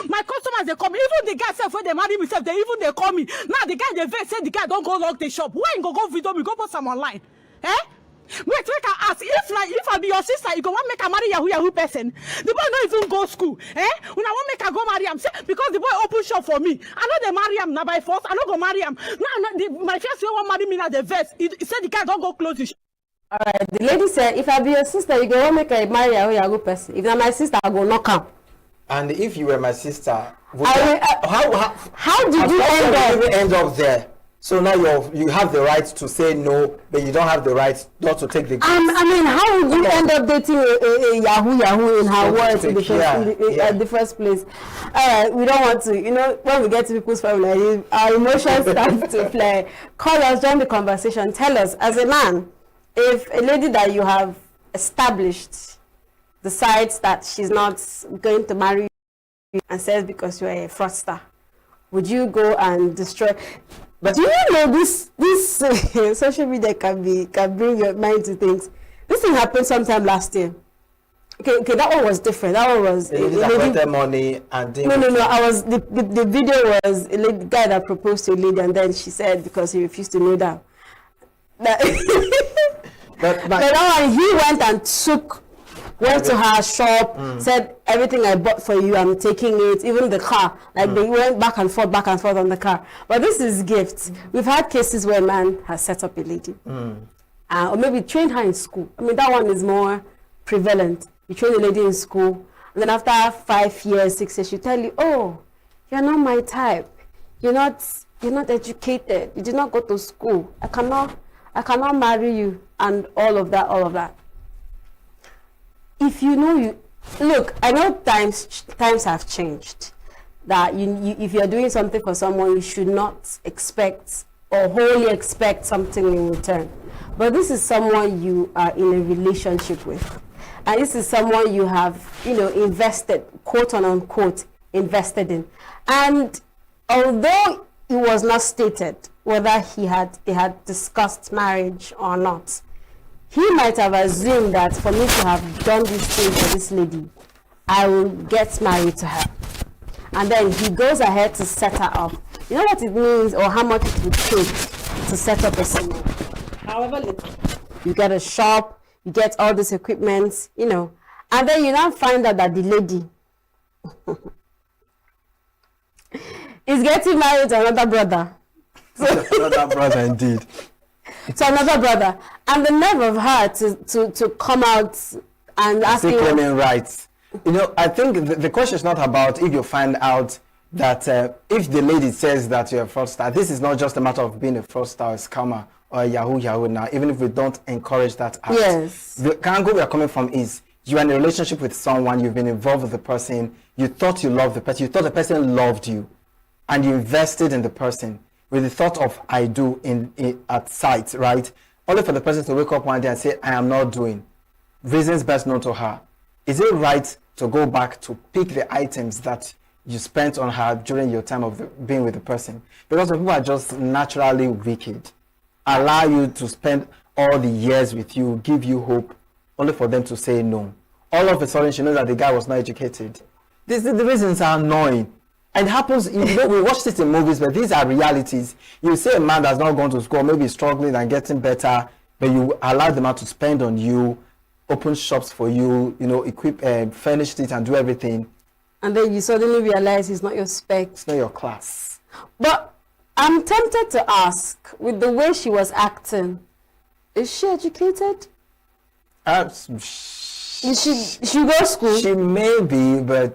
My customers they come. Even the guy self when they marry me self, they call me. Now the guy they vex say the guy don't go lock the shop. When go video me go put some online. Wait, make I ask if I be your sister, you go want make a marry yahoo person. The boy don't even go school. When I want make her go marry him, say because the boy open shop for me. I know they marry him now by force. I not go marry him. My first one want marry me now the vex. He said the guy don't go close the shop. All right, the lady said, if I be your sister, you go want make a marry yahoo person. If not my sister, I go knock him. And if you were my sister, how did you end up there? So now you have the right to say no, but you don't have the right not to take the gift. I mean, how would you end up dating a yahoo in her words in the first place? We don't want to, when we get to people's family, our emotions start to play. Call us, join the conversation. Tell us, as a man, if a lady that you have established decides that she's not going to marry you and says because you're a fraudster, would you go and destroy? But do you know this social media can bring your mind to things? This thing happened sometime last year. Okay, that one was different. That one was The lady money and no. I was the video was a lady, guy that proposed to a lady, and then she said because he refused to kneel down. But that one, he went and went to her shop, said everything I bought for you, I'm taking it, even the car. Like they went back and forth on the car. But this is gifts. We've had cases where a man has set up a lady, or maybe trained her in school. I mean, that one is more prevalent. You train a lady in school, and then after 5 years, 6 years, she tell you, "Oh, you're not my type. You're not educated. You did not go to school. I cannot marry you," and all of that. If you know look, I know times have changed. That if you're doing something for someone, you should not expect or wholly expect something in return. But this is someone you are in a relationship with. And this is someone you have, invested, quote unquote, invested in. And although it was not stated whether they had discussed marriage or not, he might have assumed that for me to have done this thing for this lady, I will get married to her. And then he goes ahead to set her up. You know what it means or how much it would take to set up a cinema? However little. You get a shop, you get all this equipment, and then you now find out that the lady is getting married to another brother. Another brother indeed. To another brother. And the nerve of her to come out and ask you claiming rights. I think the question is not about if you find out that if the lady says that you're a fraudster. This is not just a matter of being a fraudster, a scammer, or a yahoo now, even if we don't encourage that act. Yes. The angle we are coming from is you're in a relationship with someone, you've been involved with the person, you thought you loved the person, you thought the person loved you, and you invested in the person with the thought of I do at sight, right? Only for the person to wake up one day and say, I am not doing. Reasons best known to her. Is it right to go back to pick the items that you spent on her during your time of being with the person? Because some people are just naturally wicked. Allow you to spend all the years with you, give you hope, only for them to say no. All of a sudden, she knows that the guy was not educated. The reasons are annoying. And it happens, we watch this in movies, but these are realities. You say a man that's not gone to school, maybe struggling and getting better, but you allow the man to spend on you, open shops for you, equip, furnish it and do everything. And then you suddenly realize he's not your spec. It's not your class. But I'm tempted to ask, with the way she was acting, is she educated? She go to school? She may be, but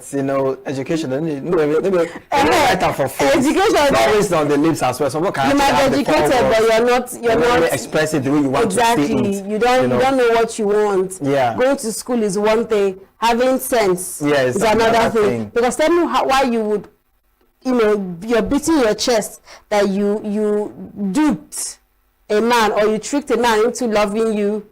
education doesn't for face. Education is always on the lips as well. So you might be educated, but you're not really express it the way you want to see it. Exactly. You don't know what you want. Yeah. Going to school is one thing. Having sense is another thing. Because tell me why you would, you're beating your chest that you duped a man or you tricked a man into loving you.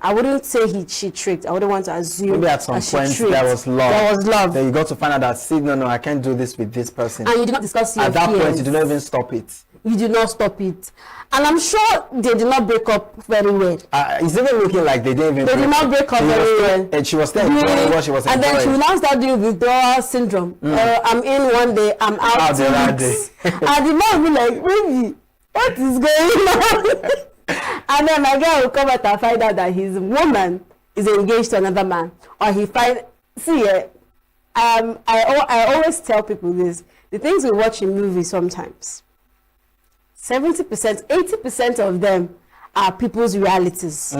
I wouldn't say she tricked. I wouldn't want to assume. Maybe at some point there was love. There was love. Then you got to find out that no, I can't do this with this person. And you did not discuss your At that fears. point, you did not even stop it. You did not stop it. And I'm sure they did not break up very well. It's even looking like they didn't even They did not break up very well. And she was still enjoying what she was enjoying. And then she will now start doing withdrawal syndrome. I'm in one day, I'm out 2 weeks. And the man will be like, baby, what is going on? And then my guy will come out and find out that his woman is engaged to another man. Or he I always tell people this. The things we watch in movies sometimes, 70%, 80% of them are people's realities.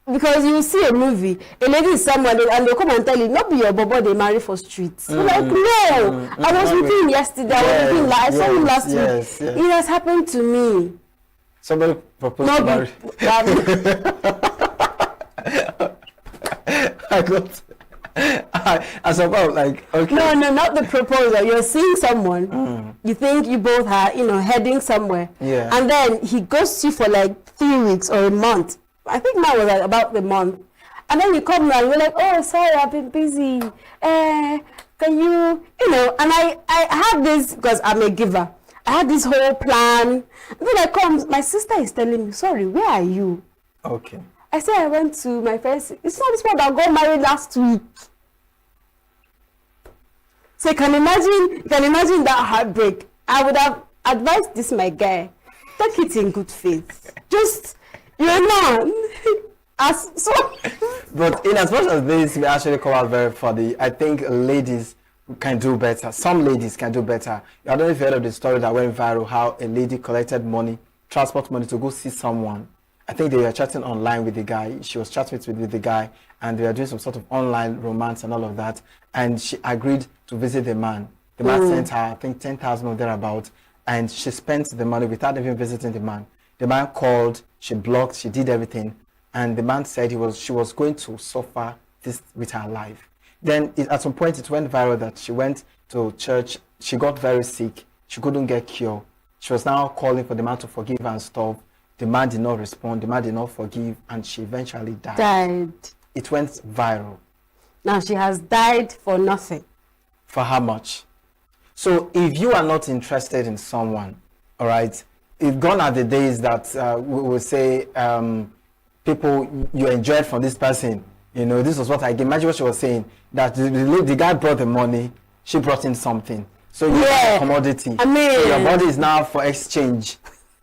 Because you see a movie, a lady is somewhere and they'll come and tell you, not be your bobo, they marry for streets. You're like, no, I was with him yesterday, I saw him last week. Yes. It has happened to me. Somebody proposed to marry. I suppose, okay. No, not the proposal. You're seeing someone. You think you both are, heading somewhere. Yeah. And then he goes to you for 3 weeks or a month. I think mine was about the month. And then you come and you're like, oh, sorry, I've been busy. Can you, and I had this, because I'm a giver. I had this whole plan. And then I come, my sister is telling me, sorry, where are you? Okay. I said I went to my friends. It's not this one that got married last week. So you can imagine that heartbreak. I would have advised this my guy, take it in good faith. Just, you know, as so. But in as much as this may actually come out very funny, I think ladies can do better. Some ladies can do better. I don't know if you heard of the story that went viral, how a lady collected money, transport money to go see someone. I think they were chatting online with the guy. She was chatting with the guy, and they were doing some sort of online romance and all of that. And she agreed to visit the man. The man sent her, I think, 10,000 or thereabout, and she spent the money without even visiting the man. The man called, she blocked, she did everything, and the man said she was going to suffer this with her life. Then at some point it went viral that she went to church, she got very sick, she couldn't get cured. She was now calling for the man to forgive her and stuff. The man did not respond, the man did not forgive, and she eventually died. It went viral. Now she has died for nothing. For how much? So if you are not interested in someone, all right, it's gone are the days that we will say people you enjoyed from this person. You know, this was what I imagine what she was saying, that the guy brought the money, she brought in something. So you have a commodity. I mean, so your body is now for exchange.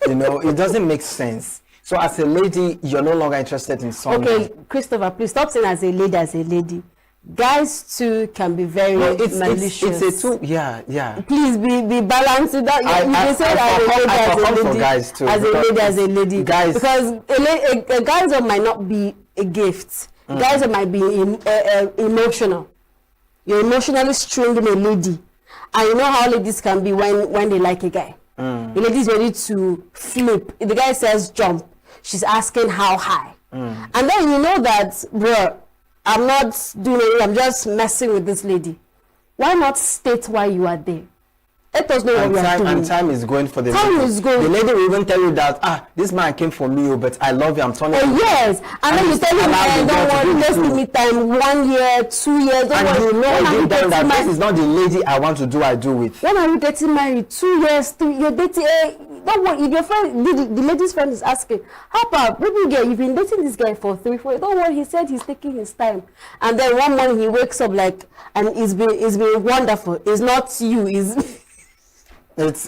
You know, it doesn't make sense. So as a lady, you're no longer interested in someone. Okay, Christopher, please stop saying as a lady. Guys too can be very malicious. It's a two, yeah. Please be balanced with that. You can say that as a lady. Guys, because a guy's one might not be a gift. Guys might be emotional. You're emotionally stringing a lady, and you know how ladies can be when they like a guy. The lady's ready to flip. If the guy says jump, she's asking how high. And then you know that, bro, I'm not doing it, I'm just messing with this lady. Why not state why you are there? Let us know what we are doing. And time is going for the time lady. Is going. The lady will even tell you that, this man came for me, but I love you, I'm turning. Oh, yes. And then you tell him, don't worry, just give me time, 1 year, 2 years. Don't and worry. you know that this is not the lady I want to do, I do with. When are you getting married? 2 years, 3 years, dating. Don't worry, if your friend, the lady's friend is asking, how about, baby girl, you've been dating this guy for 3, 4 years. Don't worry, he said he's taking his time. And then one morning he wakes up like, and it's been wonderful. It's not you, it's not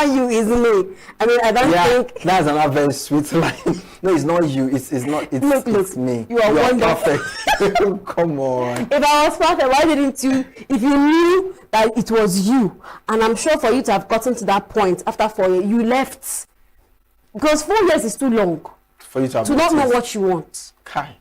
you, it's me. I mean, I don't think that's another very sweet line. No, it's not you. It's me. You are wonderful. Perfect. Come on. If I was perfect, why didn't you? If you knew that it was you, and I'm sure for you to have gotten to that point after 4 years, you left because 4 years is too long for you to not know what you want. Kai.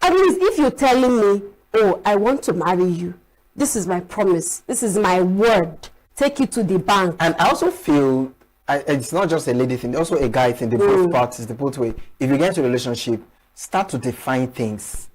At least if you're telling me, oh, I want to marry you, this is my promise, this is my word. Take it to the bank. And I also feel it's not just a lady thing, also a guy thing, the both parties, the both way. If you get into a relationship, start to define things.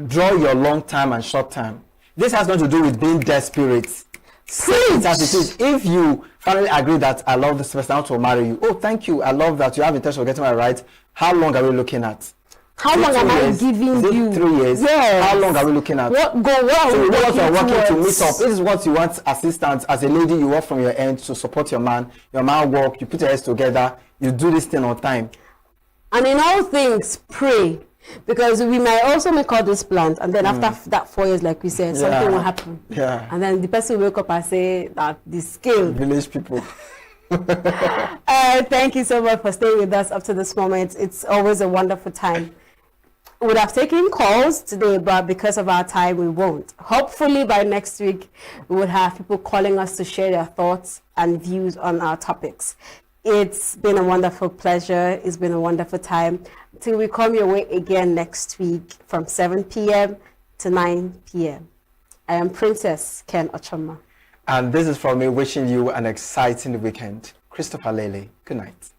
Draw your long time and short time. This has nothing to do with being desperate. Say it as it is. If you finally agree that I love this person, I want to marry you. Oh, thank you. I love that you have intention of getting my right. How long are we looking at? How long am I giving you? 3 years. Yes. How long are we looking at? What you're working to meet up. This is what you want assistance. As a lady, you work from your end to support your man. Your man work, you put your heads together, you do this thing on time. And in all things, pray. Because we might also make all these plans, and then after that 4 years, like we said, something will happen. Yeah. And then the person will wake up and say that the scale. Village people. Thank you so much for staying with us up to this moment. It's always a wonderful time. We would have taken calls today, but because of our time, we won't. Hopefully by next week, we would have people calling us to share their thoughts and views on our topics. It's been a wonderful pleasure. It's been a wonderful time. Till we come your way again next week from 7 p.m. to 9 p.m. I am Princess Ken Ochoma. And this is from me wishing you an exciting weekend. Christopher Lele, good night.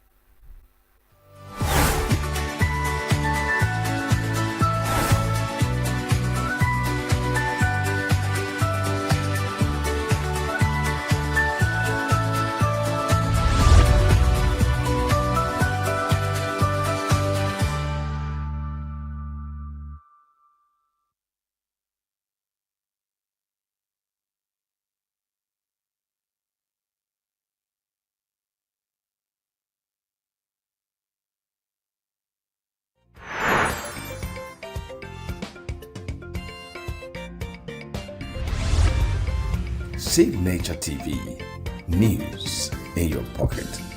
Save Nature TV. News in your pocket.